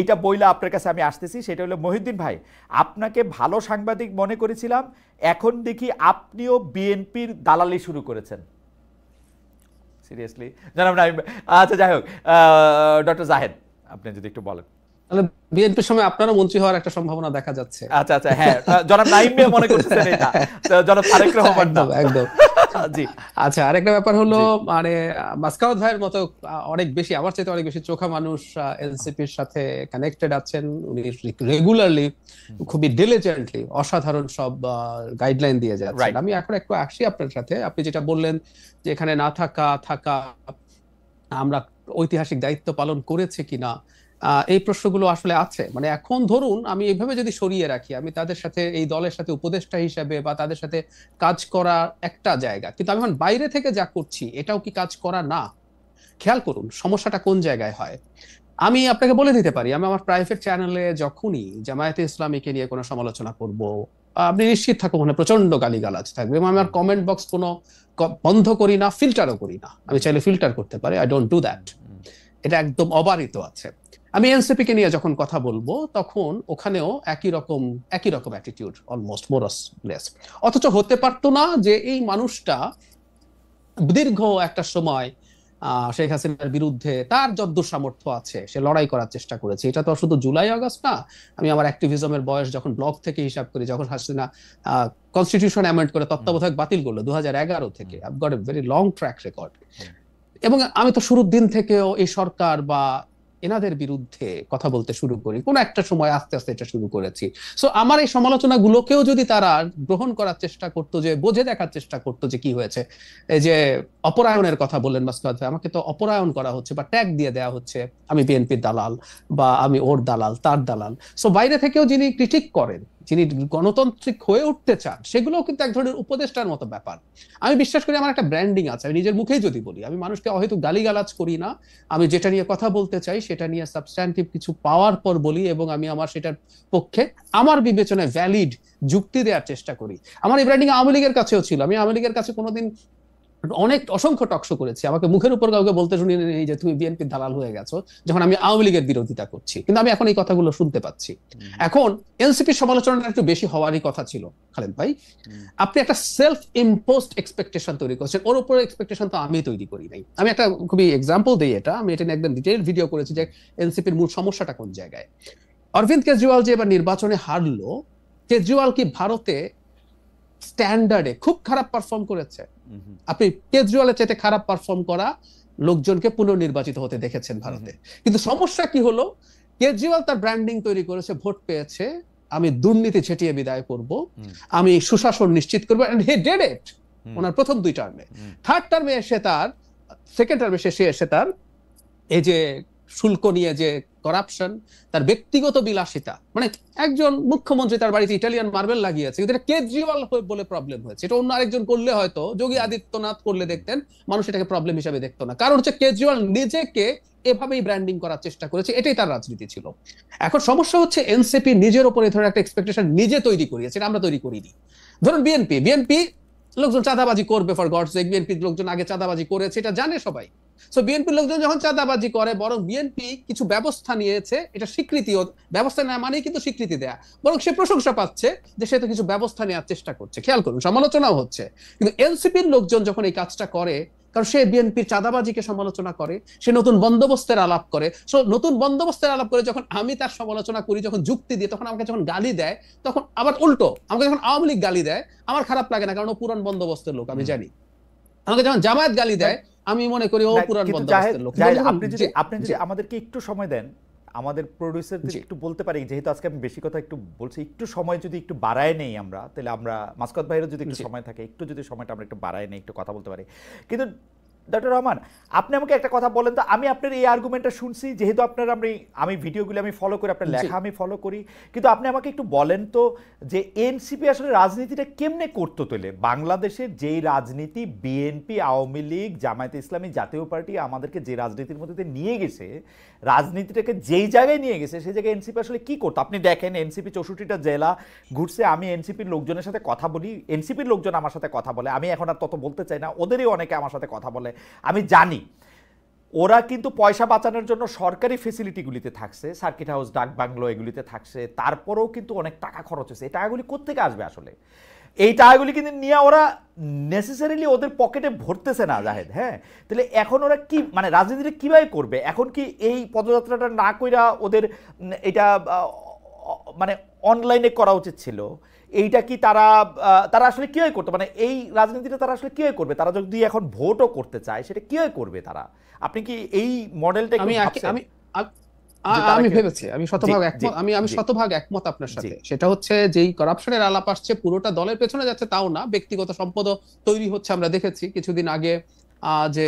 এইটা বইলা আপনার কাছে আমি আসতেছি। সেটা হলো, মহিউদ্দিন ভাই, আপনাকে ভালো সাংবাদিক মনে করেছিলাম, এখন দেখি আপনিও বিএনপির দালালি শুরু করেছেন। সিরিয়াসলি জনাব নাইম? আচ্ছা, যাই হোক, ডক্টর জাহেদ আপনি যদি একটু বলেন। তাহলে বিএনপির সময় আপনারও মন্ত্রী হওয়ার একটা সম্ভাবনা দেখা যাচ্ছে। আচ্ছা আচ্ছা, হ্যাঁ, জনাব নাইম মিয়া মনে করতেছেন এটা, জনাব তারেক রহমান না। একদম। জি আচ্ছা, আরেকটা ব্যাপার হলো, মানে মাসকাওয়াত ভাইয়ের মতো অনেক বেশি, আমার চাইতে অনেক বেশি চোখা মানুষ এনসিপির সাথে কানেক্টেড আছেন। উনি রেগুলারলি, খুবই ডিলিজেন্টলি অসাধারণ সব গাইডলাইন দিয়ে যাচ্ছেন। আমি এখন একটু আসি আপনার সাথে, আপনি যেটা বললেন যে এখানে না থাকা আমরা ঐতিহাসিক দায়িত্ব পালন করেছে কিনা, এই প্রশ্নগুলো আসলে আছে। মানে এখন ধরুন আমি এইভাবে যদি সরিয়ে রাখি, আমি তাদের সাথে, এই দলের সাথে উপদেষ্টা হিসেবে বা তাদের সাথে কাজ করা একটা জায়গা, কিন্তু আমি এখন বাইরে থেকে যা করছি এটাও কি কাজ করা না? খেয়াল করুন সমস্যাটা কোন জায়গায় হয়। আমি আপনাকে বলে দিতে পারি, আমি আমার প্রাইভেট চ্যানেলে যখনই জামায়াতে ইসলামীকে নিয়ে কোনো সমালোচনা করব, আপনি নিশ্চিত থাকুন ওখানে প্রচন্ড গালিগালাজ থাকবে। এবং আমি আমার কমেন্ট বক্স কোনো বন্ধ করি না, ফিল্টারও করি না। আমি চাইলে ফিল্টার করতে পারি, আই ডোন্ট ডু দ্যাট। এটা একদম অবারিত আছে। আমি এনসিপি কে নিয়ে যখন কথা বলবো তখন ওখানেও একই রকম অ্যাটিটিউড, অলমোস্ট মোরস লেস। অথচ হতে পারতো না যে এই মানুষটা দীর্ঘ একটা সময় শেখ হাসিনার বিরুদ্ধে তার যদ্দূর সামর্থ্য আছে সে লড়াই করার চেষ্টা করেছে। এটা তো শুধু জুলাই আগস্ট না, আমি আমার অ্যাক্টিভিজমের বয়স যখন ব্লগ থেকে হিসাব করি, যখন হাসিনা কনস্টিটিউশন অ্যামেন্ড করে তত্ত্বাবধায়ক বাতিল করলো 2011 থেকে, I've got a very long track record. এবং আমি তো শুরুর দিন থেকেও এই সরকার বা এনাদের বিরুদ্ধে কথা বলতে শুরু করি, কোন একটা সময় আস্তে আস্তে এটা শুরু করেছি। সো আমার এই সমালোচনাগুলোকেও যদি তারা গ্রহণ করার চেষ্টা করতো, যে বোঝে দেখার চেষ্টা করতো যে কি হয়েছে, এই যে অপরায়ণের কথা বললেন মাসকাত ভাই, আমাকে তো অপরায়ণ করা হচ্ছে বা ট্যাগ দিয়ে দেওয়া হচ্ছে, আমি বিএনপির দালাল বা আমি ওর দালাল, তার দালাল। সো বাইরে থেকেও যিনি ক্রিটিক করেন, যিনি গণতান্ত্রিক হয়ে উঠতে চান, সেগুলোও কিন্তু এক ধরনের উপদেষ্টার মতো ব্যাপার। আমি বিশ্বাস করি আমার একটা ব্র্যান্ডিং আছে। আমি নিজের মুখেই যদি বলি, আমি মানুষকে হয়তো গালিগালাজ করি না, আমি যেটা নিয়ে কথা বলতে চাই সেটা নিয়ে সাবস্ট্যান্টিভ কিছু পাওয়ার পর বলি, এবং আমি আমার সেটার পক্ষে আমার বিবেচনায় ভ্যালিড যুক্তি দেওয়ার চেষ্টা করি। আমার এই ব্র্যান্ডিং আওয়ামী লীগের কাছেও ছিল। আমি আওয়ামী লীগের কাছে কোনোদিন অসংখ্য টকশো করেছি, আমাকে মুখের উপর কাউকে বলতে শুনি যে তুমি বিএনপির দালাল হয়ে গেছো, যখন আমি আওয়ামী লীগের বিরোধিতা করছি। কিন্তু আমি এখন এই কথাগুলো শুনতে পাচ্ছি। এখন এনসিপির সমালোচনাটা একটু বেশি হওয়ারই কথা ছিল। খালেদ ভাই, আপনি একটা সেলফ ইম্পোজড এক্সপেকটেশন তৈরি করছেন, ওর উপরে এক্সপেকটেশন তো আমি তৈরি করি নাই। আমি একটা খুবই এক্সাম্পল দিই, আমি এটা নিয়ে একদম ডিটেইল ভিডিও করেছি যে এনসিপির মূল সমস্যাটা কোন জায়গায়। অরবিন্দ কেজরিওয়াল যে এবার নির্বাচনে হারলো, কেজরিওয়াল কি ভারতে স্ট্যান্ডার্ডে খুব খারাপ পারফর্ম করেছে? আপনি কেজরিওয়ালের চাইতে খারাপ পারফর্ম করা লোকজনকে পুনর্নির্বাচিত হতে দেখেছেন ভারতে। কিন্তু সমস্যা কি হলো, কেজরিওয়াল তার ব্র্যান্ডিং তৈরি করেছে, ভোট পেয়েছে, আমি দুর্নীতি ছেটিয়ে বিদায় করব, আমি সুশাসন নিশ্চিত করবো, এন্ড হি ডিড ইট ওনার প্রথম 2 টার্মে। থার্ড টার্মে এসে তার, সেকেন্ড টার্মে এসে তার এই যে শুল্ক নিয়ে যে করাপশন, তার ব্যক্তিগত বিলাসিতা, মানে একজন মুখ্যমন্ত্রী তার বাড়িতে ইটালিয়ান মার্বেল লাগিয়েছে, কিন্তু এটা কেজরিওয়াল বলে প্রবলেম হয়েছে। এটা অন্য আরেকজন করলে, হয়তো যোগী আদিত্যনাথ করলে দেখতেন মানুষ এটাকে প্রবলেম হিসেবে দেখতো না। কারণ হচ্ছে কেজরিওয়াল নিজেকে এভাবেই ব্র্যান্ডিং করার চেষ্টা করেছে, এটাই তার রাজনীতি ছিল। এখন সমস্যা হচ্ছে এনসিপি নিজের উপরে ধরে একটা এক্সপেকটেশন নিজে তৈরি করিয়েছে, আমরা তৈরি করিনি। ধরুন বিএনপি লোকজন চাঁদাবাজি করবে, ফর গডস সেক। বিএনপির লোকজন আগে চাঁদাবাজি করেছে, এটা জানে সবাই। সো বিএনপির লোকজন যখন চাঁদাবাজি করে, বরং বিএনপি কিছু ব্যবস্থা নিয়েছে, এটা স্বীকৃতি, ব্যবস্থা নেওয়া মানেই কিন্তু স্বীকৃতি দেয়া, বরং সে প্রশংসা পাচ্ছে যে সে তো কিছু ব্যবস্থা নেওয়ার চেষ্টা করছে। খেয়াল করুন, সমালোচনাও হচ্ছে। কিন্তু এনসিপির লোকজন যখন এই কাজটা করে, কারণ সে বিএনপির চাঁদাবাজিকে সমালোচনা করে, সে নতুন বন্দোবস্তের আলাপ করে, নতুন বন্দোবস্তের আলাপ করে যখন আমি তার সমালোচনা করি, যখন যুক্তি দিয়ে, তখন আমাকে যখন গালি দেয়, তখন আবার উল্টো আমাকে যখন আওয়ামী লীগ গালি দেয় আমার খারাপ লাগে না, কারণ ও পুরান বন্দোবস্তের লোক, আমি জানি। আমাকে যখন জামায়াত গালি দেয় আমি মনে করি ও পুরান বন্দোবস্তের লোক। আপনি যদি আমাদেরকে একটু সময় দেন, আমাদের প্রোডিউসারদের একটু বলতে পারি, যেহেতু আজকে আমি বেশি কথা একটু বলছি, একটু সময় যদি একটু বাড়ায় নেই আমরা, তাহলে আমরা মাসকাত ভাইয়েরও যদি একটু সময় থাকে, একটু যদি সময়টা আমরা একটু বাড়ায় নেই, একটু কথা বলতে পারি। কিন্তু ডক্টর রহমান, আপনি আমাকে একটা কথা বলেন তো, আমি আপনার এই আর্গুমেন্টটা শুনছি, যেহেতু আপনার আমি ভিডিওগুলো আমি ফলো করি, আপনার লেখা আমি ফলো করি, কিন্তু আপনি আমাকে একটু বলেন তো যে এনসিপি আসলে রাজনীতিটা কেমনে করতো তোলে? বাংলাদেশের যেই রাজনীতি বিএনপি, আওয়ামী লীগ, জামায়াতে ইসলামী, জাতীয় পার্টি আমাদেরকে যে রাজনীতির মধ্যে নিয়ে গেছে, রাজনীতিটাকে যেই জায়গায় নিয়ে গেছে, সেই জায়গায় এনসিপি আসলে কি করতো? আপনি দেখেন এনসিপি 64টা জেলা ঘুরছে, আমি এনসিপির লোকজনের সাথে কথা বলি, এনসিপির লোকজন আমার সাথে কথা বলে, আমি এখন আর তত বলতে চাই না, ওদেরই অনেকে আমার সাথে কথা বলে, আমি জানি ওরা কিন্তু পয়সা বাঁচানোর জন্য সরকারি ফেসিলিটিগুলিতে থাকছে, সার্কিট হাউস, ডাক বাংলো, এগুলিতে থাকছে, তারপরেও কিন্তু অনেক টাকা খরচ হয়েছে। এই টাকাগুলি কোত্থেকে আসবে আসলে? এই টাকাগুলি কিন্তু নিয়ে ওরা নেসেসারিলি ওদের পকেটে ভরতেছে না, জাহেদ। হ্যাঁ, তাহলে এখন ওরা কি, মানে রাজনীতিটা কিভাবে করবে? এখন কি এই পদযাত্রাটা না কইরা ওদের এটা মানে অনলাইনে করা উচিত ছিল? এইটা কি তারা আসলে কিভাবে করতো, মানে এই রাজনীতিটা তারা আসলে কিভাবে করবে? তারা যদি এখন ভোটও করতে চায়, সেটা কিভাবে করবে তারা? আপনি কি এই মডেলটা আমি ভেবেছি, আমি শতভাগ একমত, আমি শতভাগ একমত আপনার সাথে। সেটা হচ্ছে যেই করাপশনের আলাপ আসছে পুরোটা দলের পেছনে যাচ্ছে তাও না, ব্যক্তিগত সম্পদও তৈরি হচ্ছে। আমরা দেখেছি কিছুদিন আগে যে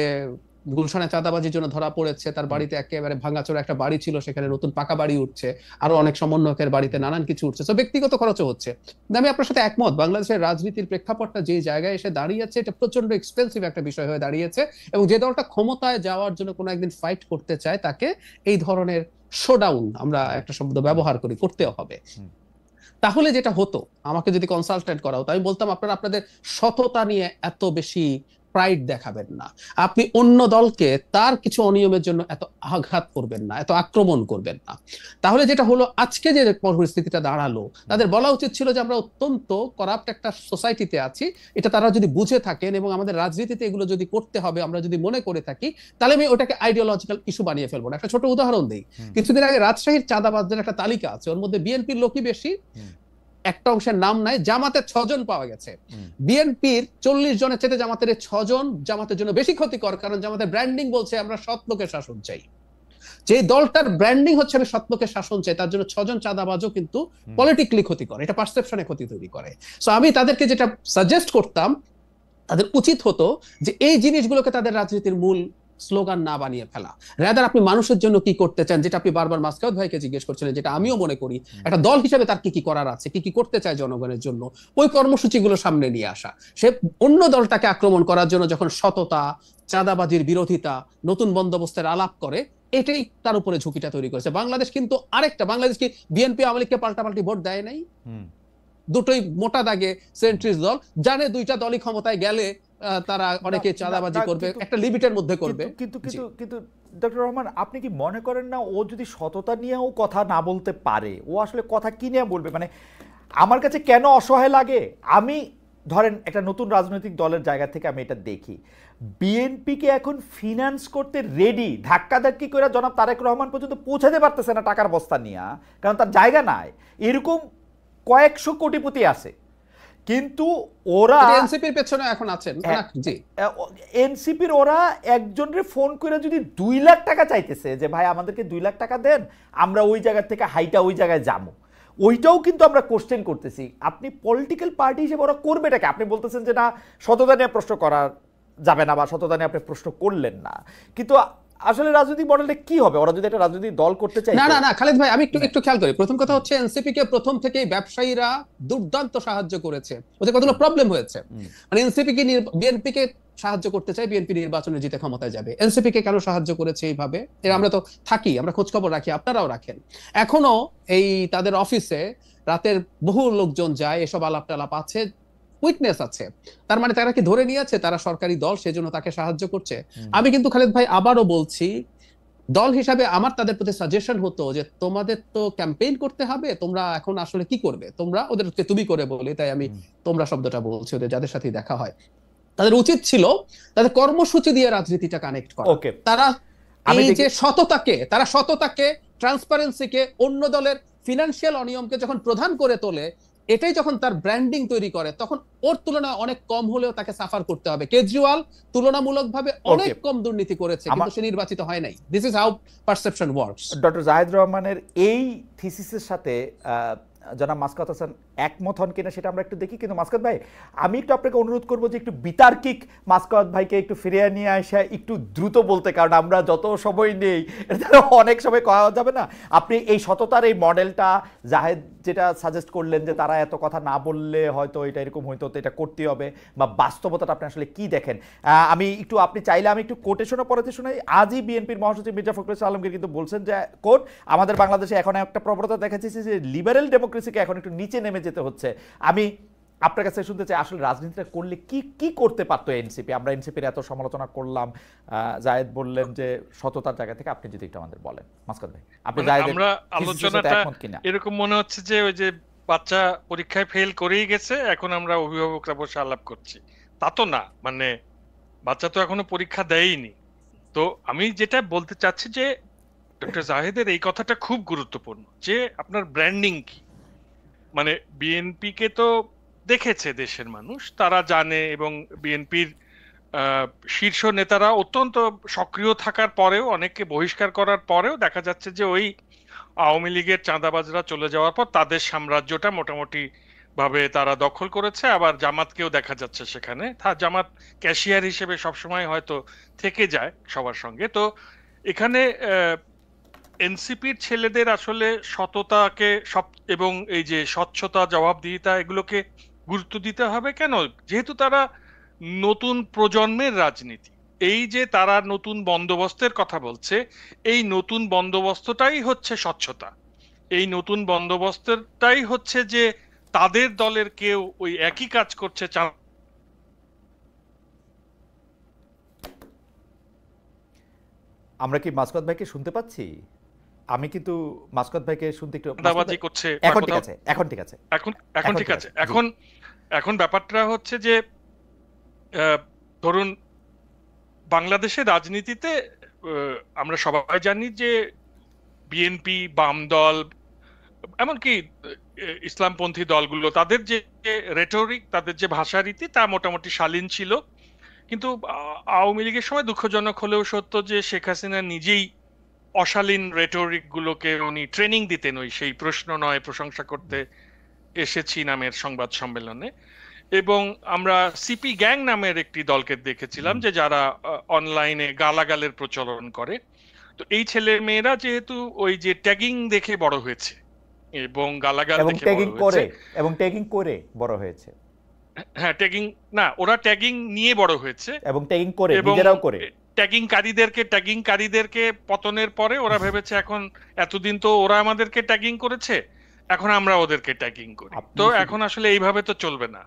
গুলশানে চাঁদাবাজির জন্য ধরা পড়েছে, তার বাড়িতে একেবারে ভাঙাচোরা একটা বাড়ি ছিল, সেখানে নতুন পাকা বাড়ি উঠছে, আরো অনেক সমন্বয়কের বাড়িতে নানান কিছু উঠছে, তো ব্যক্তিগত খরচও হচ্ছে। আমি আপনার সাথে একমত, বাংলাদেশের রাজনীতির প্রেক্ষাপটটা যে জায়গায় এসে দাঁড়িয়েছে, এটা প্রচন্ড এক্সপেন্সিভ একটা বিষয় হয়ে দাঁড়িয়েছে, এবং যে দলটা ক্ষমতায় যাওয়ার জন্য কোনো একদিন ফাইট করতে চায়, তাকে এই ধরনের শোডাউন, আমরা একটা শব্দ ব্যবহার করি, করতে হবে। তাহলে যেটা হতো, আমাকে যদি কনসালটেন্ট করা হতো, আমি বলতাম আপনারা আপনাদের সততা নিয়ে এত বেশি প্রাইড দেখাবেন না, আপনি অন্য দলকে তার কিছু অনিয়মের জন্য এত আঘাত করবেন না, এত আক্রমণ করবেন না। তাহলে যেটা হলো, আজকে যে পরিস্থিতিটা দাঁড়ালো, তাদের বলা উচিত ছিল যে আমরা অত্যন্ত করাপ্ট একটা সোসাইটিতে আছি, এটা তারা যদি বুঝে থাকেন এবং আমাদের রাজনীতিতে এগুলো যদি করতে হবে আমরা যদি মনে করে থাকি, তাহলে আমি ওটাকে আইডিওলজিক্যাল ইস্যু বানিয়ে ফেলবো না। একটা ছোট উদাহরণ দিই, কিছুদিন আগে রাজশাহীর চাঁদাবাজদের একটা তালিকা আছে, ওর মধ্যে বিএনপির লোকই বেশি, একটা অংশের নাম নাই, জামাতের 6 জন পাওয়া গেছে। বিএনপির 40 জনের চেয়ে জামাতের 6 জন জামাতের জন্য বেশি ক্ষতিকর, কারণ জামাতের ব্র্যান্ডিং বলছে আমরা সৎ লোকের শাসন চাই। যে দলটার ব্র্যান্ডিং হচ্ছে আমি সৎ লোকের শাসন চাই, তার জন্য 6 জন চাঁদাবাজও কিন্তু পলিটিক্যালি ক্ষতিকর, এটা পারসেপশনে ক্ষতি তৈরি করে। সো আমি তাদেরকে যেটা সাজেস্ট করতাম, তাদের উচিত হতো যে এই জিনিসগুলোকে তাদের রাজনীতির মূল স্লোগান না বানিয়ে ফেলা, রাদার আপনি মানুষের জন্য কি করতে চান, যেটা আপনি বারবার মাসকাত ভাইকে জিজ্ঞেস করছিলেন, যেটা আমিও মনে করি, একটা দল হিসেবে তার কি কি করার আছে, কি কি করতে চায় জনগণের জন্য, ওই কর্মসূচিগুলো সামনে নিয়ে আসা। সে অন্য দলটাকে আক্রমণ করার জন্য যখন সততা, চাঁদাবাজির বিরোধিতা, নতুন বন্দোবস্তের আলাপ করে, এটাই তার উপরে ঝুঁকিটা তৈরি করেছে। বাংলাদেশ কিন্তু আরেকটা, বাংলাদেশ কি বিএনপি আওয়ামী লীগকে পাল্টাপাল্টি ভোট দেয় নাই? দুটোই মোটা দাগে সেন্ট্রিস্ট দল, জানে দুইটা দলই ক্ষমতায় গেলে তারা অনেকে চাঁদাবাজি করবে, একটা লিমিটের মধ্যে করবে। কিন্তু ডক্টর রহমান, আপনি কি মনে করেন না ও যদি সততা নিয়েও কথা না বলতে পারে, ও আসলে কথা কি নিয়ে বলবে? মানে আমার কাছে কেন অসহায় লাগে, আমি ধরেন একটা নতুন রাজনৈতিক দলের জায়গা থেকে আমি এটা দেখি, বিএনপিকে এখন ফিনান্স করতে রেডি, ধাক্কাধাক্কি করে জনাব তারেক রহমান পর্যন্ত পৌঁছাতে পারতেছে না টাকার বস্তা নিয়ে, কারণ তার জায়গা নাই। এরকম কয়েকশো কোটিপতি আছে, কিন্তু ওরা এনসিপির পেছনে এখন আছেন। জি, এনসিপির ওরা একজনরে ফোন করে যদি 2 লাখ টাকা চাইতেছে, যে ভাই আমাদেরকে 2 লাখ টাকা দেন, আমরা ওই জায়গা থেকে হাইটা ওই জায়গায় যাবো, ওইটাও কিন্তু আমরা কোশ্চেন করতেছি। আপনি পলিটিক্যাল পার্টি হিসেবে ওরা করবে এটাকে? আপনি বলতেছেন যে না, সততা নিয়ে প্রশ্ন করা যাবে না, বা সততা নিয়ে আপনি প্রশ্ন করলেন না, কিন্তু আসলে রাজনৈতিক মডেলটা কি হবে ওরা যদি একটা রাজনৈতিক দল করতে চায়? না না না খালেদ ভাই, আমি একটু খেয়াল করি। প্রথম কথা হচ্ছে, এনসিপি কে প্রথম থেকেই ব্যবসায়ীরা দুর্দান্ত সাহায্য করেছে, ওদের কতগুলো প্রবলেম হয়েছে, মানে এনসিপি কে বিএনপি কে সাহায্য করতে চাই, বিএনপি নির্বাচনে জিতে ক্ষমতায় যাবে, এনসিপি কে কেন সাহায্য করেছে এইভাবে? আমরা তো থাকি, আমরা খোঁজ খবর রাখি, আপনারাও রাখেন। এখনো এই তাদের অফিসে রাতের বহু লোকজন যায়, এসব আলাপ টালাপ আছে, উইকনেস আছে, তার মানে তারা কি ধরে নিয়েছে তারা সরকারি দল, সেজন্য তাকে সাহায্য করছে? আমি কিন্তু খালেদ ভাই আবারও বলছি, দল হিসাবে আমার তাদের প্রতি সাজেশন হতো যে তোমাদের তো ক্যাম্পেইন করতে হবে, তোমরা এখন আসলে কি করবে, তোমরা ওদেরকে তুমি করে বলি, তাই আমি তোমরা শব্দটা বলছি, ওদের যাদের সাথে দেখা হয় তাদের উচিত ছিল তাদের কর্মসূচি দিয়ে রাজনীতিটা কানেক্ট করা। ওকে, তারা আমি এই যে সততাকে ট্রান্সপারেন্সিকে অন্য দলের ফিনান্সিয়াল অনিয়মকে যখন প্রধান করে তোলে, এটাই যখন তার ব্র্যান্ডিং তৈরি করে, তখন ওর তুলনায় অনেক কম হলেও তাকে সাফার করতে হবে। কেজরিওয়াল তুলনামূলকভাবে অনেক কম দুর্নীতি করেছে, কিন্তু সে নির্বাচিত হয় নাই। This is how perception works. Doctor Zahid রহমানের এই থিসিসের সাথে জনাব মাসকাত হাসান একমত হন কিনা সেটা আমরা একটু দেখি। কিন্তু মাসকাত ভাই, আমি একটু আপনাকে অনুরোধ করবো যে একটু বিতার্কিক মাসকাত ভাইকে একটু ফিরিয়ে নিয়ে আসা একটু দ্রুত বলতে, কারণ আমরা যত সময় নেই এটা অনেক সময় করা যাবে না। আপনি এই সততার এই মডেলটা জাহেদ যেটা সাজেস্ট করলেন যে তারা এত কথা না বললে হয়তো এটা এরকম হইতো, তো এটা করতে হবে, বা বাস্তবতাটা আপনি আসলে কি দেখেন? আমি একটু, আপনি চাইলে আমি একটু কোটেশনও পড়াতে শোনাই। আজই বিএনপির মহাসচিব মির্জা ফখরুল ইসলাম আলমগীর কিন্তু বলছেন যে কোট, আমাদের বাংলাদেশে এখন একটা প্রবণতা দেখা যাচ্ছে যে লিবারেল ডেমোক্রেসিকে এখন একটু নিচে নেমে যেতে হচ্ছে। আমি আপনার কাছে শুনতে চাই আসলে রাজনীতিটা করলে কি কি করতে পারতো এনসিপি? আমরা এনসিপির এত সমালোচনা করলাম, জায়েদ বললেন যে সততার জায়গা থেকে, আপনি যদি একটু আমাদের বলেন মাসকাত ভাই, আপনি আমরা আলোচনাটা এরকম মনে হচ্ছে যে ওই যে বাচ্চা পরীক্ষায় ফেল করেই গেছে, এখন আমরা অভিভাবকরা বসে আলাপ করছি, তা তো না। মানে বাচ্চা তো এখনো পরীক্ষা দেয়নি। তো আমি যেটা বলতে চাচ্ছি যে ডক্টর জাহেদের এই কথাটা খুব গুরুত্বপূর্ণ যে আপনার ব্র্যান্ডিং কি। মানে বিএনপি কে তো দেখেছে দেশের মানুষ, তারা জানে, এবং বিএনপির শীর্ষ নেতারা অত্যন্ত সক্রিয় থাকার পরেও, অনেককে বহিষ্কার করার পরেও দেখা যাচ্ছে যে ওই আওয়ামী লীগের চাঁদাবাজরা চলে যাওয়ার পর তাদের সাম্রাজ্যটা মোটামুটি ভাবে তারা দখল করেছে। আবার জামাতকেও দেখা যাচ্ছে সেখানে, জামাত ক্যাশিয়ার হিসেবে সবসময় হয়তো থেকে যায় সবার সঙ্গে। তো এখানে এনসিপির ছেলেদের আসলে সততাকে এবং এই যে স্বচ্ছতা, জবাবদিহিতা, এগুলোকে গুরুত্ব দিতে হবে। কেন? যেহেতু তারা নতুন প্রজন্মের রাজনীতি, এই যে তারা নতুন বন্দোবস্তের কথা বলছে, এই নতুন বন্দোবস্তটাই হচ্ছে স্বচ্ছতা। এই নতুন বন্দোবস্তটাই হচ্ছে যে তাদের দলের কেউ ওই একই কাজ করছে। আমরা কি মাসকাত ভাইকে শুনতে পাচ্ছি? আমি কিন্তু মাসকাত ভাইকে শুনতে একটু দাবাজি করছে। এখন ঠিক আছে, এখন ঠিক আছে, এখন ঠিক আছে। এখন ব্যাপারটা হচ্ছে যে ধরুন বাংলাদেশের রাজনীতিতে আমরা সবাই জানি যে বিএনপি, বাম দল, এমনকি ইসলামপন্থী দলগুলো, তাদের যে রেটরিক, তাদের যে ভাষারীতি, তা মোটামুটি শালীন ছিল। কিন্তু আওয়ামী লীগের সময় দুঃখজনক হলেও সত্য যে শেখ হাসিনা নিজেই অশালীন রেটরিক গুলোকে উনি ট্রেনিং দিতেন, ওই সেই প্রশ্ন নয় প্রশংসা করতে এসেছি নামের সংবাদ সম্মেলনে। এবং আমরা সিপি গ্যাং নামের একটি দলকে দেখেছিলাম যে যারা অনলাইনে গালাগালের প্রচলন করে। তো এই ছেলে মেয়েরা যেহেতু ওই যে ট্যাগিং দেখে বড় হয়েছে এবং গালাগাল দেখে ট্যাগিং করে বড় হয়েছে। হ্যাঁ, ট্যাগিং না, ওরা ট্যাগিং নিয়ে বড় হয়েছে এবং ট্যাগিং করে, নিজেরাও করে। ট্যাগিংকারীদেরকে পতনের পরে ওরা ভেবেছে এখন, এতদিন তো ওরা আমাদেরকে ট্যাগিং করেছে, এখন আমরা ওদেরকে ট্যাগিং করি। তো এখন আসলে এইভাবে তো চলবে না।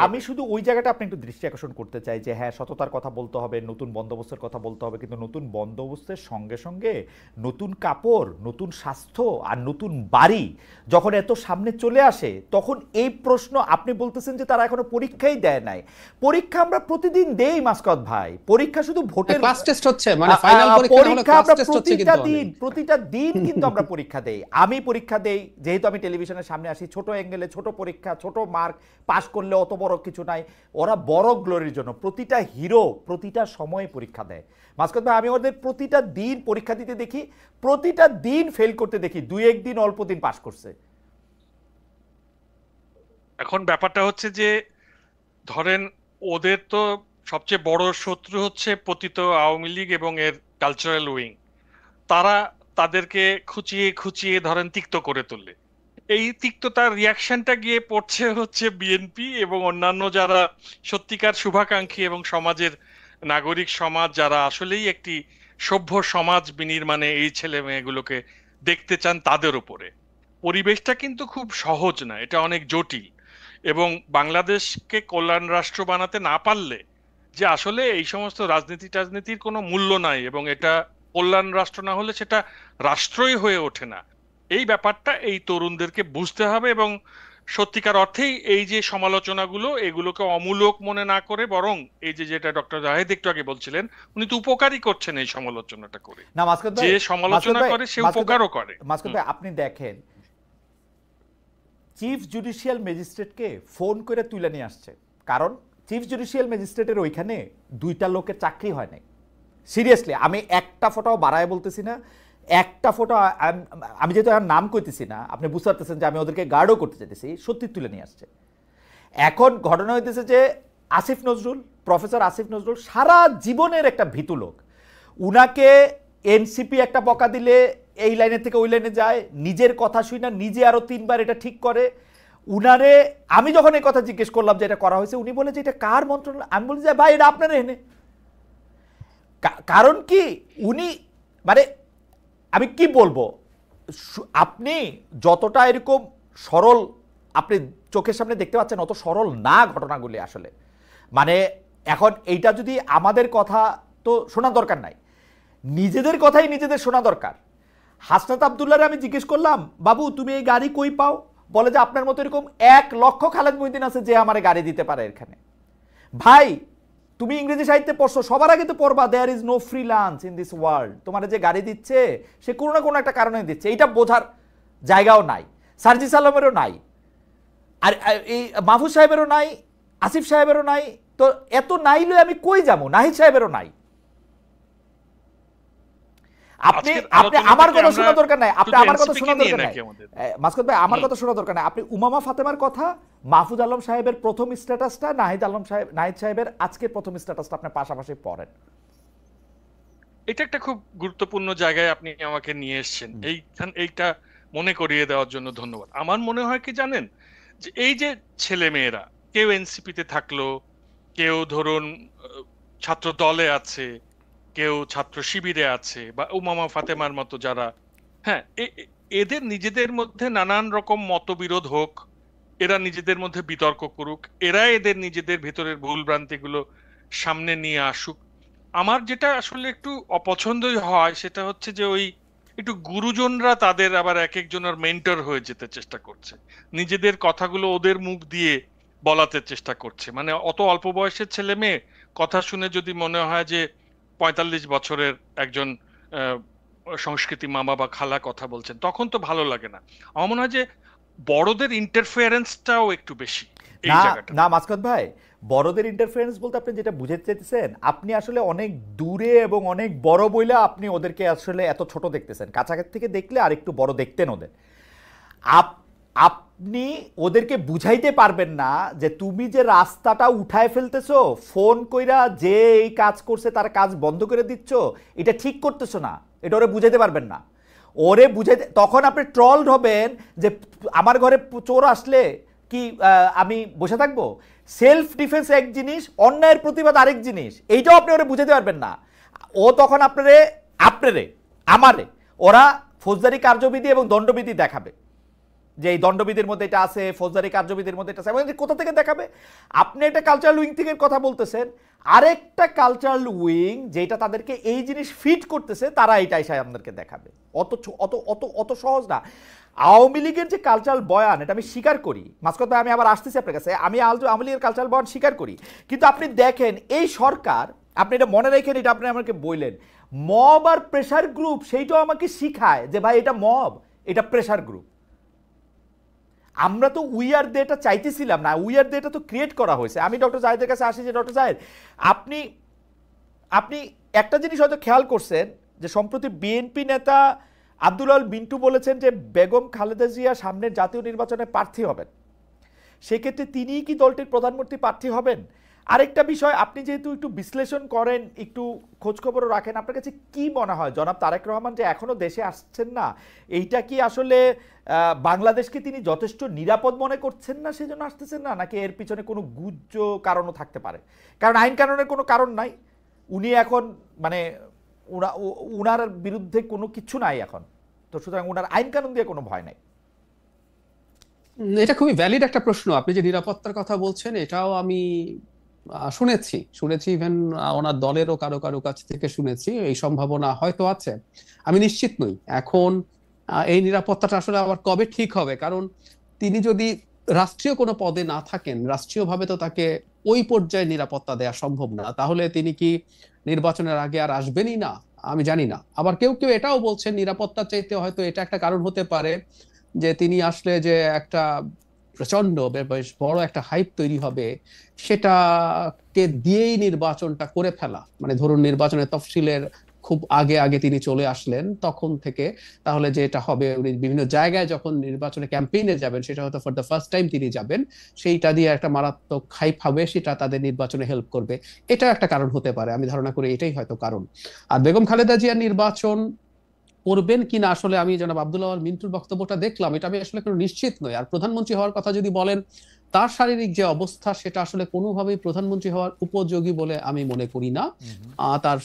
আমি শুধু ওই জায়গাটা আপনি একটু দৃষ্টি আকর্ষণ করতে চাই যে হ্যাঁ, সততার কথা বলতে হবে, নতুন বন্দোবস্তের কথা বলতে হবে, কিন্তু নতুন বন্দোবস্তের সঙ্গে সঙ্গে নতুন কাপড়, নতুন স্বাস্থ্য আর নতুন বাড়ি যখন এত সামনে চলে আসে, তখন এই প্রশ্ন আপনি বলতেছেন যে তারা এখনো পরীক্ষাই দেয় নাই। পরীক্ষা আমরা প্রতিদিন দেই মাসকাত ভাই, পরীক্ষা শুধু ভোটের ক্লাস টেস্ট হচ্ছে, মানে ফাইনাল পরীক্ষা আমরা প্রতিটা দিন কিন্তু আমরা পরীক্ষা দেই। আমি পরীক্ষা দেই, যেহেতু আমি টেলিভিশনের সামনে আসি, ছোট অ্যাঙ্গেলে, ছোট পরীক্ষা, ছোট মার্ক, পাস করলে অত বড় কিছু নাই। ওরা বড় গ্লোরির জন্য প্রতিটা হিরো প্রতিটা সময়ে পরীক্ষা দেয়। মাসকাত ভাই, আমি ওদের প্রতিটা দিন পরীক্ষা দিতে দেখি, প্রতিটা দিন ফেল করতে দেখি, দুই একদিন অল্প দিন পাস করছে। এখন ব্যাপারটা হচ্ছে যে ধরেন ওদের তো সবচেয়ে বড় শত্রু হচ্ছে পতিত আওয়ামী লীগ এবং এর কালচারাল উইং। তারা তাদেরকে খুঁচিয়ে খুঁচিয়ে ধরেন তিক্ত করে তোলে। এই তিক্ততার রিয়াকশনটা গিয়ে পড়ছে হচ্ছে বিএনপি এবং অন্যান্য যারা সত্যিকার শুভাকাঙ্ক্ষী এবং সমাজের নাগরিক সমাজ, যারা আসলেই একটি সভ্য সমাজ বিনির্মাণে এই ছেলে মেয়েগুলোকে দেখতে চান, তাদের উপরে। পরিবেশটা কিন্তু খুব সহজ না, এটা অনেক জটিল। এবং বাংলাদেশকে কল্যাণ রাষ্ট্র বানাতে না পারলে যে আসলে এই সমস্ত রাজনীতির কোনো মূল্য নাই, এবং এটা কল্যাণ রাষ্ট্র না হলে সেটা রাষ্ট্রই হয়ে ওঠে না। এই ব্যাপারটা এই তরুণদেরকে বুঝতে হবে, এবং সত্যিকার অর্থেই এই যে সমালোচনাগুলো এগুলোকে অমূলক মনে না করে, বরং এই যে যেটা ডক্টর জাহেদ একটু আগে বলছিলেন, উনি তো উপকারই করছেন এই সমালোচনাটা করে। না মাসুদ ভাই, যে সমালোচনা করে সে উপকারও করে। মাসুদ ভাই আপনি দেখেন চিফ জুডিশিয়াল ম্যাজিস্ট্রেটকে ফোন করে তুলে নিয়ে আসছে, কারণ চিফ জুডিশিয়াল ম্যাজিস্ট্রেটের ওইখানে 2টা লোকের চাকরি হয় নাই। সিরিয়াসলি আমি একটা ফটো বাড়ায় বলতেছি না, একটা ফটো আমি যেহেতু আর নাম কইতেছি না, আপনি বুঝতে পারতেছেন যে আমি ওদেরকে গার্ডও করতে চাইতেছি, সত্যি তুলে নিয়ে আসছে। এখন ঘটনা হইতেছে যে আসিফ নজরুল, প্রফেসর আসিফ নজরুল সারা জীবনের একটা ভীতু লোক, উনাকে এনসিপি একটা বকা দিলে এই লাইনের থেকে ওই লাইনে যায়, নিজের কথা শুই না, নিজে আরো 3বার এটা ঠিক করে। উনারে আমি যখন এই কথা জিজ্ঞেস করলাম যে এটা করা হয়েছে, উনি বলে যে এটা কার মন্ত্রণালয়, আমি বলি যে ভাই এটা আপনার এনে। কারণ কি উনি মানে আমি কি বলবো, আপনি যতটা এরকম সরল আপনি চোখের সামনে দেখতে পাচ্ছেন অত সরল না ঘটনাগুলি আসলে। মানে এখন এইটা যদি আমাদের কথা তো শোনা দরকার নাই, নিজেদের কথাই নিজেদের শোনা দরকার। হাসনাত আবদুল্লাহরে আমি জিজ্ঞেস করলাম, বাবু তুমি এই গাড়ি কই পাও? বলে যে আপনার মতো এরকম 1 লক্ষ খালেদ মহিউদ্দিন আছে যে আমার গাড়ি দিতে পারে এখানে। ভাই তুমি ইংরেজি সাহিত্যে পড়ছো, সবার আগে তো পড়বা there is no free lunch in this world. তোমার যে গাড়ি দিচ্ছে সে কোনো না কোনো একটা কারণে দিচ্ছে, এটা বোঝার জায়গাও নাই, সার্জিস আলমেরও নাই, আর এই মাহফুজ সাহেবেরও নাই, আসিফ সাহেবেরও নাই। তো এত নাইলে আমি কই যাবো? নাহিদ সাহেবেরও নাই। আপনি আপনি আমার কথা শোনা দরকার নাই, আপনি আমার কথা শোনা দরকার নাই মাসুদ ভাই, আমার কথা শোনা দরকার নাই। আপনি উমামা ফাতেমার কথা, মাহফুজ আলম সাহেবের প্রথম স্ট্যাটাসটা, নাহিদ সাহেবের আজকে প্রথম স্ট্যাটাসটা আপনি পাশাপাশি পড়েন। এটা একটা খুব গুরুত্বপূর্ণ জায়গায় আপনি আমাকে নিয়ে এসেছেন, এইটা মনে করিয়ে দেওয়ার জন্য ধন্যবাদ। আমার মনে হয় কি জানেন, যে এই যে ছেলে মেয়েরা কেউ এনসিপিতে থাকলো, কেউ ধরুন ছাত্র দলে আছে, কেউ ছাত্র শিবিরে আছে, বা উমামা ফাতেমার মতো যারা, হ্যাঁ এদের নিজেদের মধ্যে নানান রকম মতবিরোধ হোক, এরা নিজেদের মধ্যে বিতর্ক করুক, এরা এদের নিজেদের ভেতরের ভুল ভ্রান্তিগুলো সামনে নিয়ে আসুক। আমার যেটা আসলে একটু অপছন্দই হয় সেটা হচ্ছে যে ওই একটু গুরুজনরা তাদের আবার এক একজনের মেন্টর হয়ে যেতে চেষ্টা করছে, নিজেদের কথাগুলো ওদের মুখ দিয়ে বলাতে চেষ্টা করছে। মানে অত অল্প বয়সের ছেলে মেয়ে কথা শুনে যদি মনে হয় যে 45 বছরের একজন সংস্কৃতি মামা বা খালা কথা বলছেন, তখন তো ভালো লাগে না। আমার মনে হয় যে বড়দের ইন্টারফারেন্সটাও একটু বেশি এই জায়গাটা। না মাসকাত ভাই, বড়দের ইন্টারফারেন্স বলতে আপনি যেটা বুঝাতে চাইতেছেন, আপনি আসলে অনেক দূরে এবং অনেক বড় বইলে আপনি ওদেরকে আসলে এত ছোট দেখতেছেন, কাছাকাছি থেকে দেখলে আর একটু বড় দেখতেন ওদের। আপনি ওদেরকে বুঝাইতে পারবেন না যে তুমি যে রাস্তাটা উঠায় ফেলতেছো, ফোন কইরা যে এই কাজ করছে তার কাজ বন্ধ করে দিচ্ছ, এটা ঠিক করতেছো না, এটা ওরে বুঝাইতে পারবেন না। ওরে বুঝাইতে তখন আপনি ট্রলড হবেন যে আমার ঘরে চোর আসলে কি আমি বসে থাকবো? সেলফ ডিফেন্স এক জিনিস, অন্যায়ের প্রতিবাদ আরেক জিনিস, এইটাও আপনি ওরে বুঝাতে পারবেন না। ও তখন আপনারে আমারে ওরা ফৌজদারি কার্যবিধি এবং দণ্ডবিধি দেখাবে যে এই দণ্ডবিধির মধ্যে এটা আছে, ফৌজদারি কার্যবিধির মধ্যে এটা আছে, এবং কোথা থেকে দেখাবে? আপনি একটা কালচারাল উইং থেকে কথা বলতেছেন, আরেকটা কালচারাল উইং যেটা তাদেরকে এই জিনিস ফিট করতেছে, তারা এটা এসে আমাদেরকে দেখাবে। অত অত অত অত সহজ না। আওয়ামী লীগের যে কালচারাল বয়ান, এটা আমি স্বীকার করি মাসকাত ভাই, আমি আবার আসতেছি আপনার কাছে, আমি আওয়ামী লীগের কালচারাল বয়ান স্বীকার করি, কিন্তু আপনি দেখেন এই সরকার, আপনি এটা মনে রাখেন, এটা আপনি আমাকে বললেন মব আর প্রেসার গ্রুপ, সেইটাও আমাকে শিখায় যে ভাই এটা মব, এটা প্রেসার গ্রুপ। আমরা তো উই আর দেটা চাইতেছিলাম না, উই আর দেটা তো ক্রিয়েট করা হয়েছে। আমি ডক্টর জাহেদের কাছে আসি যে ডক্টর জাহেদ, আপনি একটা জিনিস হয়তো খেয়াল করছেন যে সম্প্রতি বিএনপি নেতা আব্দুল আল বিন্টু বলেছেন যে বেগম খালেদা জিয়া সামনের জাতীয় নির্বাচনে প্রার্থী হবেন, সেক্ষেত্রে তিনিই কি দলটির প্রধানমন্ত্রী প্রার্থী হবেন? আরেকটা বিষয়, আপনি যেহেতু একটু বিশ্লেষণ করেন, একটু খোঁজখবরও রাখেন, আপনার কাছে কি মনে হয় জনাব তারেক রহমান যে এখনো দেশে আসছেন না, এইটা কি আসলে বাংলাদেশকে তিনি যথেষ্ট নিরাপদ মনে করছেন না সেজন্য আসতেছেন না, নাকি এর পিছনে কোনো গুজ্জ কারণও থাকতে পারে? কারণ আইন কানুনের কোনো কারণ নাই, উনি এখন মানে উনার বিরুদ্ধে কোনো কিছু নাই এখন, তো সুতরাং উনার আইন কানুন দিয়ে কোনো ভয় নাই। এটা খুবই ভ্যালিড একটা প্রশ্ন। আপনি যে নিরাপত্তার কথা বলছেন এটাও আমি শুনেছি ইভেন ওনার দলেরও কারো কারো কাছ থেকে শুনেছি এই সম্ভাবনা হয়তো আছে। আমি নিশ্চিত নই এখন এই নিরাপত্তাটা আসলে আবার কবে ঠিক হবে, কারণ তিনি যদি রাষ্ট্রীয় কোনো পদে না থাকেন, রাষ্ট্রীয়ভাবে তো তাকে ওই পর্যায়ে নিরাপত্তা দেওয়া সম্ভব না, তাহলে তিনি কি নির্বাচনের আগে আর আসবেনই না? আমি জানি না। আবার কেউ কেউ এটাও বলছেন নিরাপত্তা চাইতে হয়তো এটা একটা কারণ হতে পারে যে তিনি আসলে যে একটা প্রচন্ড বেশ বড় একটা হাইপ তৈরি হবে সেটাকে দিয়েই নির্বাচনটা করে ফেলা, মানে ধরুন নির্বাচনের তফসিলের খুব আগে আগে তিনি চলে আসলেন তখন থেকে, তাহলে যে এটা হবে উনি বিভিন্ন জায়গায় যখন নির্বাচনে ক্যাম্পেইনে যাবেন সেটা হয়তো ফর দ্য ফার্স্ট টাইম তিনি যাবেন, সেইটা দিয়ে একটা মারাত্মক হাইপ হবে, সেটা তাদের নির্বাচনে হেল্প করবে। এটা একটা কারণ হতে পারে, আমি ধারণা করি এটাই হয়তো কারণ। আর বেগম খালেদা জিয়ার নির্বাচন করবেন কিনা আসলে আমি জনাব আব্দুল্লাহ আল মিন্টুর বক্তব্যটা দেখলাম, এটা আমি আসলে কোনো নিশ্চিত নই। আর প্রধানমন্ত্রী হওয়ার কথা যদি বলেন, তার শারীরিক যে অবস্থা সেটা আসলে কোনোভাবেই প্রধানমন্ত্রী হওয়ার উপযোগী বলে আমি মনে করি না। তার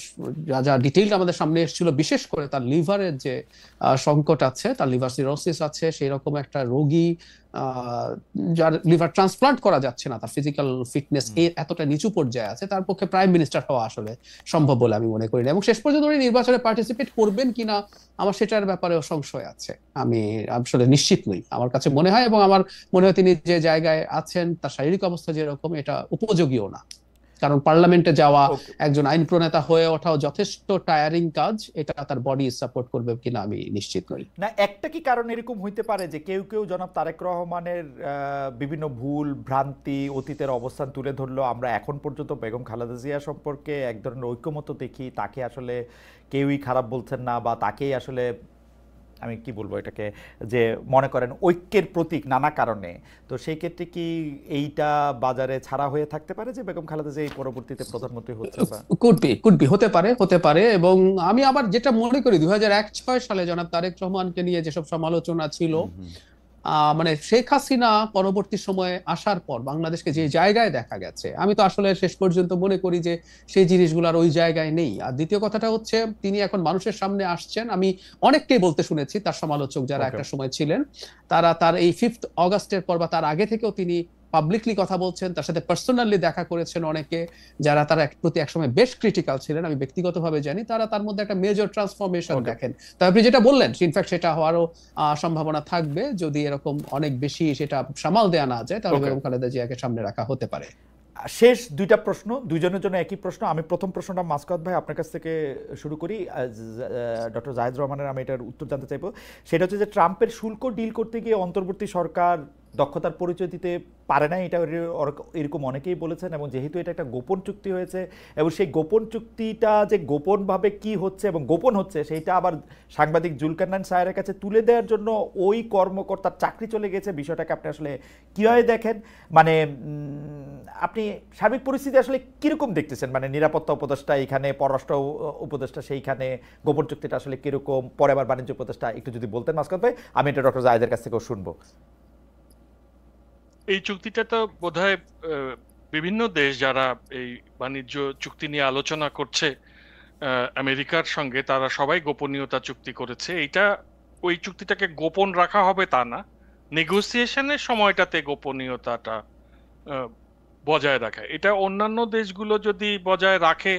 যা যা ডিটেইল আমাদের সামনে এসেছিল, বিশেষ করে তার লিভারের যে সংকট আছে, তার লিভার সিরোসিস আছে, সেই রকম একটা রোগী যার লিভার ট্রান্সপ্লান্ট করা যাচ্ছে না, তার ফিজিক্যাল ফিটনেস এতটা নিচু পর্যায়ে আছে, তার পক্ষে প্রাইম মিনিস্টার হওয়া আসলে সম্ভব বলে আমি মনে করি না। এবং শেষ পর্যন্ত উনি নির্বাচনে পার্টিসিপেট করবেন কিনা আমার সেটার ব্যাপারেও সংশয় আছে। আমি আসলে নিশ্চিত নই। আমার কাছে মনে হয়, এবং আমার মনে হয় তিনি যে জায়গায় আছেন তার শারীরিক অবস্থা যেরকম, এটা উপযোগীও না। কারণ পার্লামেন্টে যাওয়া, একজন আইন প্রণেতা হয়ে ওঠাও যথেষ্ট টায়ারিং কাজ, এটা তার বডি সাপোর্ট করবে কিনা আমি নিশ্চিত নই। না, একটা কি কারণ এরকম হইতে পারে যে কেউ কেউ জনাব তারেক রহমানের বিভিন্ন ভুল ভ্রান্তি অতীতের অবস্থান তুলে ধরলো, আমরা এখন পর্যন্ত বেগম খালেদা জিয়া সম্পর্কে এক ধরনের ঐক্যমত্য দেখি, তাকে আসলে কেউই খারাপ বলছেন না, বা তাকেই আসলে আমি কি বলবো এটাকে, যে মনে করেন ঐক্যের প্রতীক নানা কারণে। তো সেই ক্ষেত্রে কি এইটা বাজারে ছাড়া হয়ে থাকতে পারে যে বেগম খালেদা জিয়া পরবর্তীতে প্রধানমন্ত্রী হচ্ছে? কুড বি হতে পারে। এবং আমি আবার যেটা মনে করি 2001-06 সালে জনাব তারেক রহমানকে নিয়ে যেসব সমালোচনা ছিল, মানে শেখ হাসিনা পরবর্তী সময়ে আসার পর বাংলাদেশকে যে জায়গায় দেখা গেছে, আমি তো আসলে শেষ পর্যন্ত মনে করি যে সেই জিনিসগুলো আর ওই জায়গায় নেই। আর দ্বিতীয় কথাটা হচ্ছে তিনি এখন মানুষের সামনে আসছেন, আমি অনেককেই বলতে শুনেছি তার সমালোচক যারা একটা সময় ছিলেন, তারা তার এই 5th অগাস্টের পর বা তার আগে থেকেও তিনি পাবলিকলি কথা বলছেন, তার সাথে পার্সোনালি দেখা করেছেন অনেকে যারা তার প্রতি একসময় বেশ ক্রিটিক্যাল ছিলেন, আমি ব্যক্তিগতভাবে জানি, তারা তার মধ্যে একটা মেজর ট্রান্সফরমেশন দেখেন। তবে আপনি যেটা বললেন, ইনফ্যাক্ট সেটা হওয়ারও সম্ভাবনা থাকবে, যদি এরকম অনেক বেশি সেটা সামাল দেয়া না যায়, তাহলে বেগম খালেদা জিয়াকে সামনে রাখা হতে পারে। শেষ দুইটা প্রশ্ন, দুইজনের জন্য একই প্রশ্ন। আমি প্রথম প্রশ্নটা মাসকাত ভাই আপনার কাছ থেকে শুরু করি, ডক্টর জাহিদ রহমানের আমি এটার উত্তর জানতে চাইবো। সেটা হচ্ছে যে ট্রাম্পের শুল্ক ডিল করতে গিয়ে অন্তর্বর্তী সরকার দক্ষতার পরিচয় দিতে পারে না, এটা এরকম অনেকেই বলেছেন। এবং যেহেতু এটা একটা গোপন চুক্তি হয়েছে, এবং সেই গোপন চুক্তিটা যে গোপনভাবে কি হচ্ছে এবং গোপন হচ্ছে সেইটা আবার সাংবাদিক জুলকারনাইন সাহেবের কাছে তুলে দেওয়ার জন্য ওই কর্মকর্তার চাকরি চলে গেছে, বিষয়টাকে আপনি আসলে কীভাবে দেখেন? মানে আপনি সার্বিক পরিস্থিতি আসলে কীরকম দেখতেছেন? মানে নিরাপত্তা উপদেষ্টা এইখানে, পররাষ্ট্র উপদেষ্টা সেইখানে, গোপন চুক্তিটা আসলে কীরকম, পরে আবার বাণিজ্য উপদেষ্টা, একটু যদি বলতেন মাসকাত ভাই, আমি এটা ডক্টর জাহিদের কাছ থেকেও শুনবো। এই চুক্তিটা তো বোধহয় বিভিন্ন দেশ যারা এই বাণিজ্য চুক্তি নিয়ে আলোচনা করছে আমেরিকার সঙ্গে, তারা সবাই গোপনীয়তা চুক্তি করেছে। এইটা ওই চুক্তিটাকে গোপন রাখা হবে তা না, নেগোসিয়েশনের সময়টাতে গোপনীয়তাটা বজায় রাখা। এটা অন্যান্য দেশগুলো যদি বজায় রাখে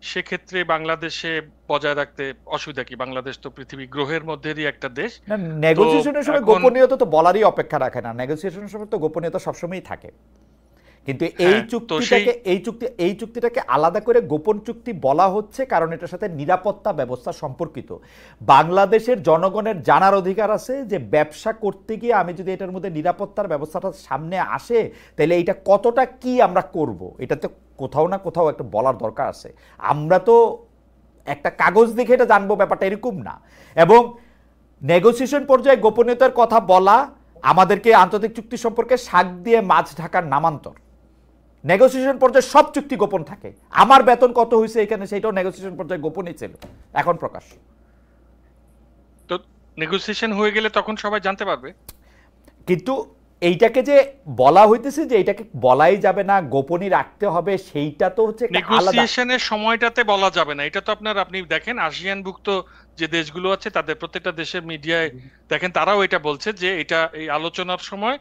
সেক্ষেত্রে বাংলাদেশে বজায় রাখতে অসুবিধা কি? বাংলাদেশ তো পৃথিবী গ্রহের মধ্যেরই একটা দেশ। না, নেগোসিয়েশনের সময় গোপনীয়তা তো বলারই অপেক্ষা রাখে না, নেগোসিয়েশনের সময় তো গোপনীয়তা সবসময়ই থাকে। কিন্তু এই চুক্তিটাকে আলাদা করে গোপন চুক্তি বলা হচ্ছে কারণ এটার সাথে নিরাপত্তা ব্যবস্থা সম্পর্কিত। বাংলাদেশের জনগণের জানার অধিকার আছে যে ব্যবসা করতে গিয়ে আমি যদি এটার মধ্যে নিরাপত্তার ব্যবস্থাটা সামনে আসে, তাহলে এইটা কতটা কি আমরা করব, এটা তো কোথাও না কোথাও একটা বলার দরকার আছে। আমরা তো একটা কাগজ দেখে এটা জানবো, ব্যাপারটা এরকম না। এবং নেগোসিয়েশন পর্যায়ে গোপনীয়তার কথা বলা আমাদেরকে আন্তর্জাতিক চুক্তি সম্পর্কে শাক দিয়ে মাছ ঢাকার নামান্তর। নেগোসিয়েশন পর্যায়ে সব চুক্তি গোপন থাকে। আমার বেতন কত হয়েছে এখানে, সেটাও নেগোসিয়েশন পর্যায়ে গোপনই ছিল, এখন প্রকাশ। তো নেগোসিয়েশন হয়ে গেলে তখন সবাই জানতে পারবে। কিন্তু এইটাকে যে বলা হইতেছে যে এটাকে বলাই যাবে না, গোপনই রাখতে হবে, সেইটা তো হচ্ছে একটা আলাদা। নেগোসিয়েশনের সময়টাতে বলা যাবে না, এটা তো আপনি দেখেন আসিয়ানভুক্ত যে দেশগুলো আছে তাদের প্রত্যেকটা দেশের মিডিয়ায় দেখেন তারাও এটা বলছে যে এটা এই আলোচনার সময়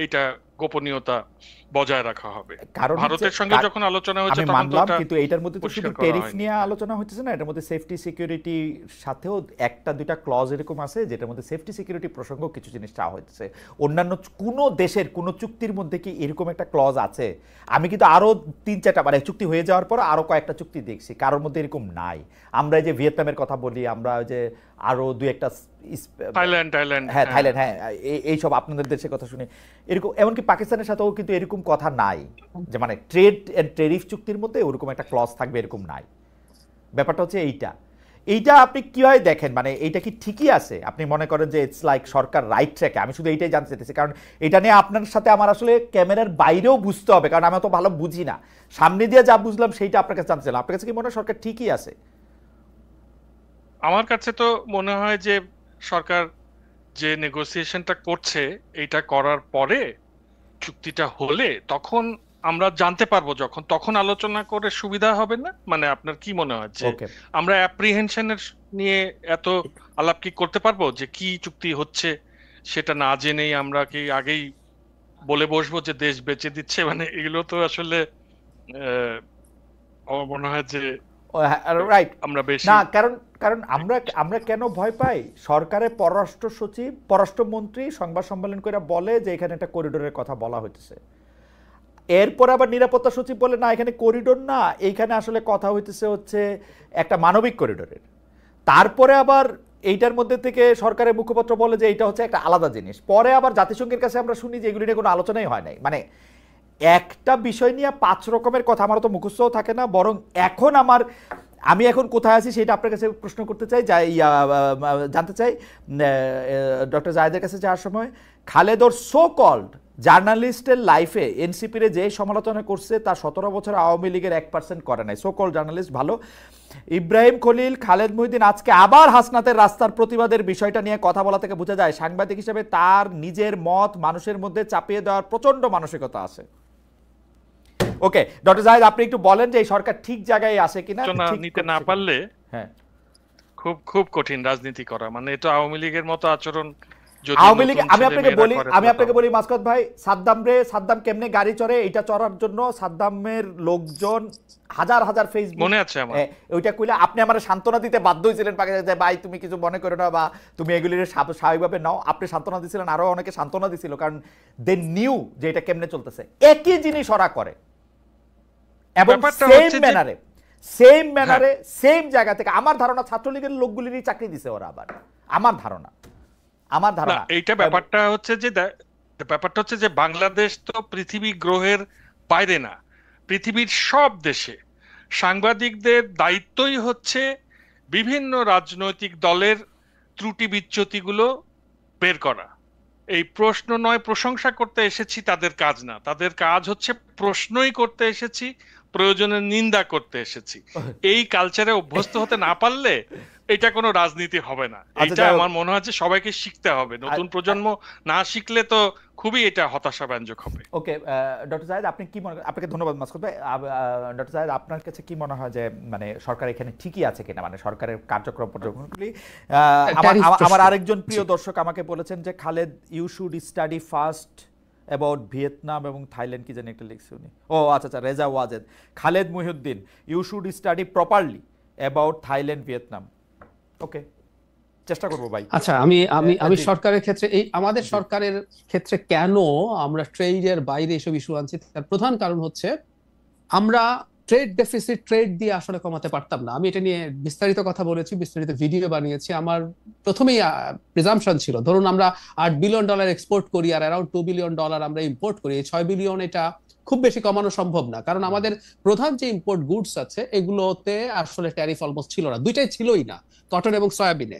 এইটা গোপনীয়তা বজায় রাখা হবে। কারণ ভারতের সঙ্গে যখন আলোচনা হচ্ছে আমি তখন তো মানলাম, ওটা কিন্তু এটার মধ্যে তো শুধু পরিষ্কার করা টেরিফ হয়নি। নিয়ে আলোচনা হইতেছে না, এটার মধ্যে সেফটি সিকিউরিটি সাথেও একটা দুইটা ক্লজ এরকম আছে যেটার মধ্যে সেফটি সিকিউরিটি প্রসঙ্গ কিছু জিনিস চাওয়া হইতেছে। অন্যান্য কোনো দেশের কোনো চুক্তির মধ্যে কি এরকম একটা ক্লজ আছে? আমি কিন্তু আরো 3-4টা মানে চুক্তি হয়ে যাওয়ার পর আরো কয়েকটা চুক্তি দেখছি, কারোর মধ্যে এরকম নাই। আমরা এই যে ভিয়েতনামের কথা বলি, আমরা যে আরো দুই একটা থাইল্যান্ড হ্যাঁ থাইল্যান্ড, হ্যাঁ এইসব আপনাদের দেশের কথা শুনি এরকম, এমনকি পাকিস্তানের সাথেও কিন্তু এরকম কথা নাই যে মানে ট্রেড এন্ড টেরিফ চুক্তির মধ্যে ওরকম একটা ক্লজ থাকবে, এরকম নাই। ব্যাপারটা হচ্ছে এইটা আপনি কিভাবে দেখেন? মানে এইটা কি ঠিকই আছে? আপনি মনে করেন যে ইটস লাইক সরকার রাইট ট্র্যাকে? আমি শুধু এইটাই জানতে চাইতেছি, কারণ এটা নিয়ে আপনার সাথে আমার আসলে ক্যামেরার বাইরেও বুঝতে হবে, কারণ আমি তো ভালো বুঝি না। সামনে দিয়ে যা বুঝলাম সেইটা আপনার কাছে জানতে চাইলাম। আপনার কাছে কি মনে হয় সরকার ঠিকই আছে? আমার কাছে তো মনে হয় যে সরকার যে নেগোসিয়েশনটা করছে এটা করার পরে চুক্তিটা হলে তখন আমরা জানতে পারবো, তখন আলোচনা করে সুবিধা হবে না? মানে আপনার কি মনে হয় যে ওকে, আমরা অ্যাপ্রিহেনশনের নিয়ে এত আলাপ কি করতে পারবো যে কি চুক্তি হচ্ছে সেটা না জেনেই আমরা কি আগেই বলে বসবো যে দেশ বেচে দিচ্ছে? মানে এগুলো তো আসলে আমার মনে হয় যে রাইট আমরা বেশি না, কারণ কারণ আমরা কেন ভয় পাই? সরকারের পররাষ্ট্র সচিব, পররাষ্ট্রমন্ত্রী সংবাদ সম্মেলন করে বলে যে এখানে একটা করিডোরের কথা বলা হইতেছে। এরপর আবার নিরাপত্তা সচিব বলে না, এখানে করিডোর না, এইখানে আসলে কথা হইতেছে হচ্ছে একটা মানবিক করিডোরের। তারপরে আবার এইটার মধ্যে থেকে সরকারের মুখপাত্র বলে যে এটা হচ্ছে একটা আলাদা জিনিস। পরে আবার জাতিসংঘের কাছে আমরা শুনি যে এগুলি নিয়ে কোনো আলোচনাই হয় নাই। মানে একটা বিষয় নিয়ে 5 রকমের কথা, আমার তো মুখস্থও থাকে না। বরং এখন আমি এখন কোথায় আছি সেটা আপনার কাছে প্রশ্ন করতে চাই, জানতে চাই ডক্টর জায়েদের কাছে যাওয়ার সময়। খালেদ ওর সো কল্ড জার্নালিস্টের লাইফে এনসিপির যে সমালোচনা করছে তা 17 বছর আওয়ামী লীগের 1% করে নাই। সো কল্ড জার্নালিস্ট ভালো। ইব্রাহিম খলিল, খালেদ মহিউদ্দিন আজকে আবার হাসনাতের রাস্তার প্রতিবাদের বিষয়টা নিয়ে কথা বলা থেকে বোঝা যায় সাংবাদিক হিসেবে তার নিজের মত মানুষের মধ্যে চাপিয়ে দেওয়ার প্রচন্ড মানসিকতা আছে। ওকে ডক্টর জায়েদ, আপনি একটু বলেন যে এই সরকার ঠিক জায়গায় আছে কিনা, নিতে না পারলে হ্যাঁ খুব খুব কঠিন রাজনীতি করা। মানে এটা আওয়ামী লীগের মতো আচরণ আওয়ামী লীগ। আমি আপনাকে বলি মাসকাত ভাই, সাদ্দাম কেমনে গাড়ি চড়ে, এটা চড়ার জন্য সাদ্দামের লোকজন হাজার হাজার ফেসবুক মনে আছে আমার, ওইটা কইলে আপনি আমার সান্ত্বনা দিতে বাধ্য হয়েছিলেন পাকিস্তানে, ভাই তুমি কিছু মনে করো না বা তুমি এগুলির স্বাভাবিকভাবে নাও। আপনি সান্ত্বনা দিয়েছিলেন, আরো অনেকে সান্ত্বনা দিছিল, কারণ দে নিউ যে এটা কেমনে চলতেছে। একই জিনিস ওরা করে এবং সেম ম্যানারে সেম জায়গা থেকে। আমার ধারণা ছাত্রলীগের লোকগুলিরই চাকরি দিছে ওরা আবার, আমার ধারণা। এইটা ব্যাপারটা হচ্ছে যে বাংলাদেশ তো পৃথিবী গ্রহের বাইরে না, পৃথিবীর সব দেশে সাংবাদিকদের দায়িত্বই হচ্ছে বিভিন্ন রাজনৈতিক দলের ত্রুটি বিচ্যুতিগুলো বের করা। এই প্রশ্ন নয় প্রশংসা করতে এসেছি তাদের কাজ না, তাদের কাজ হচ্ছে প্রশ্নই করতে এসেছি, প্রয়োজনে নিন্দা করতে এসেছি। এই কালচারে অভ্যস্ত হতে না পারলে এটা কোনো রাজনীতি হবে না। এটা আমার মনে হয় যে সবাইকে শিখতে হবে, নতুন প্রজন্ম না শিখলে তো খুবই এটা হতাশাব্যঞ্জক হবে। ওকে ডক্টর জায়েদ, আপনি কি মনে করেন? আপনাকে ধন্যবাদ মাসুদ ভাই। ডক্টর জায়েদ, আপনার কাছে কি মনে হয় যে মানে সরকার এখানে ঠিকই আছে কিনা, মানে সরকারের কার্যক্রম পর্যবেক্ষণগুলি? আমার আরেকজন প্রিয় দর্শক আমাকে বলেছেন যে Khaled you should study first about Vietnam এবং থাইল্যান্ড, কি জানি একটা লিখছে উনি। ও আচ্ছা, Reza Wazed. Khaled Mohiuddin, you should study properly about Thailand Vietnam. Okay, চেষ্টা করবো ভাই। আচ্ছা, আমি সরকারের ক্ষেত্রে আমাদের সরকারের ক্ষেত্রে কেন আমরা ট্রেডের বাইরে এসব ইস্যু আনছি, তার প্রধান কারণ হচ্ছে আমরা ট্রেড ডেফিসিট ট্রেড দিয়ে আসলে কমাতে পারতাম না। আমি এটা নিয়ে বিস্তারিত কথা বলেছি, বিস্তারিত ভিডিও বানিয়েছি। আমার প্রথমেই প্রিজাম্পশন ছিল, ধরুন আমরা $8 বিলিয়ন এক্সপোর্ট করি আর অ্যারাউন্ড $2 বিলিয়ন আমরা ইম্পোর্ট করি, এই 6 বিলিয়ন এটা খুব বেশি কমানো সম্ভব না, কারণ আমাদের প্রধান যে ইম্পোর্ট গুডস আছে এগুলোতে আসলে ট্যারিফ অলমোস্ট ছিল না, দুইটাই ছিলই না, কটন এবং সয়াবিনে।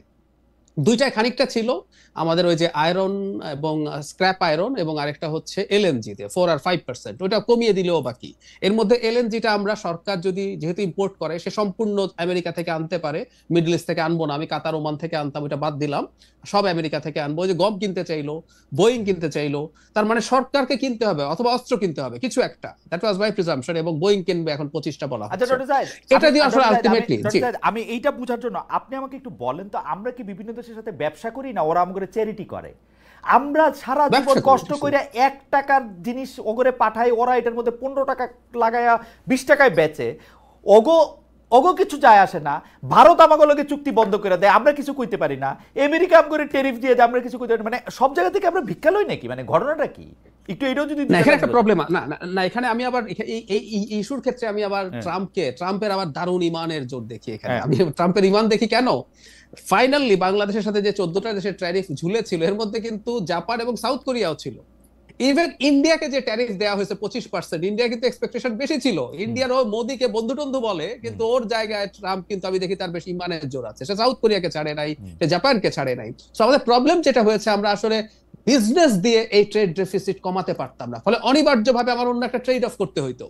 দুইটাই খানিকটা ছিল আমাদের ওই যে আয়রন এবং স্ক্র্যাপ আয়রন, এবং আরেকটা হচ্ছে এলএনজি তে 4 আর 5%, ওটা কমিয়ে দিলেও বাকি। এর মধ্যে এলএনজিটা আমরা সরকার যদি যেহেতু ইম্পোর্ট করে, সে সম্পূর্ণ আমেরিকা থেকে আনতে পারে, মিডল ইস্ট থেকে আনবো না। আমি কাতার ওমান থেকে আনতাম, ওটা বাদ দিলাম, সব আমেরিকা থেকে আনবো। যে গম কিনতে চাইলো, বোয়িং কিনতে চাইলো, তার মানে সরকারকে কিনতে হবে অথবা অস্ত্র কিনতে হবে কিছু একটা। That was my presumption. এবং বোয়িং কিনবে এখন 25টা বলা আচ্ছা হচ্ছে। ডক্টর সাহেব, এটা দিয়ে আসলে আলটিমেটলি আমি এইটা বোঝার জন্য আপনি আমাকে একটু বলেন তো, আমরা কি বিভিন্ন দেশের সাথে ব্যবসা করি না ওরা আমাদের চ্যারিটি করে? আমরা সারা জীবন কষ্ট করে 1 টাকার জিনিস ওগরে পাঠাই, ওরা এটার মধ্যে 15 টাকা লাগায়া 20 টাকায় বেচে, ওগো কিছু যায় আসে না। ভারত আমাগুলোকে চুক্তি বন্ধ করে দেয়, আমরা কিছু কইতে পারি না। আমেরিকা আমাকে ট্যারিফ দিয়ে দেয়, আমরা কিছু কইতে পারি না। মানে সব জায়গা থেকে আমরা ভিক্ষা লই নাকি? মানে ঘটনাটা কি একটু এটাও যদি না, এখানে একটা প্রবলেম না এখানে আমি আবার এই ইস্যুর ক্ষেত্রে আমি আবার ট্রাম্পের আবার দারুণ ইমানের জোর দেখি এখানে। আমি ট্রাম্পের ইমান দেখি কেন, ফাইনালি বাংলাদেশের সাথে যে 14টা দেশের ট্যারিফ ঝুলেছিল, এর মধ্যে কিন্তু জাপান এবং সাউথ কোরিয়াও ছিল। ইভেন ইন্ডিয়াকে যে ট্যারিফ দেওয়া হয়েছে 25%, ইন্ডিয়া কিন্তু এক্সপেকটেশন বেশি ছিল। ইন্ডিয়ার ও মোদিকে বন্ধু টন্ধু বলে, কিন্তু ওর জায়গায় ট্রাম্প কিন্তু আমি দেখি তার বেশি ইমানের জোর আছে। সে সাউথ কোরিয়াকে ছাড়ে নাই, সে জাপানকে ছাড়ে নাই। সো আমাদের প্রবলেম যেটা হয়েছে, আমরা আসলে বিজনেস দিয়ে এই ট্রেড ডেফিসিট কমাতে পারতাম না, ফলে অনিবার্যভাবে আমার অন্য একটা ট্রেড অফ করতে হইতো।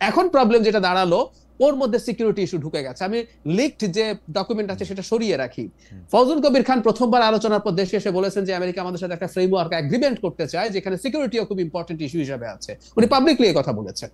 এখন প্রবলেম যেটা দাঁড়ালো, ওর মধ্যে সিকিউরিটি ইস্যু ঢুকে গেছে। আমি লিকড যে ডকুমেন্ট আছে সেটা সরিয়ে রাখি। ফজল কবির খান প্রথমবার আলোচনার পর দেশে এসে বলেছেন যে আমেরিকা আমাদের সাথে একটা ফ্রেমওয়ার্ক এগ্রিমেন্ট করতে চায়, যেখানে সিকিউরিটিও খুব ইম্পর্টেন্ট ইস্যু হিসেবে আছে। উনি পাবলিকলি এই কথা বলেছেন।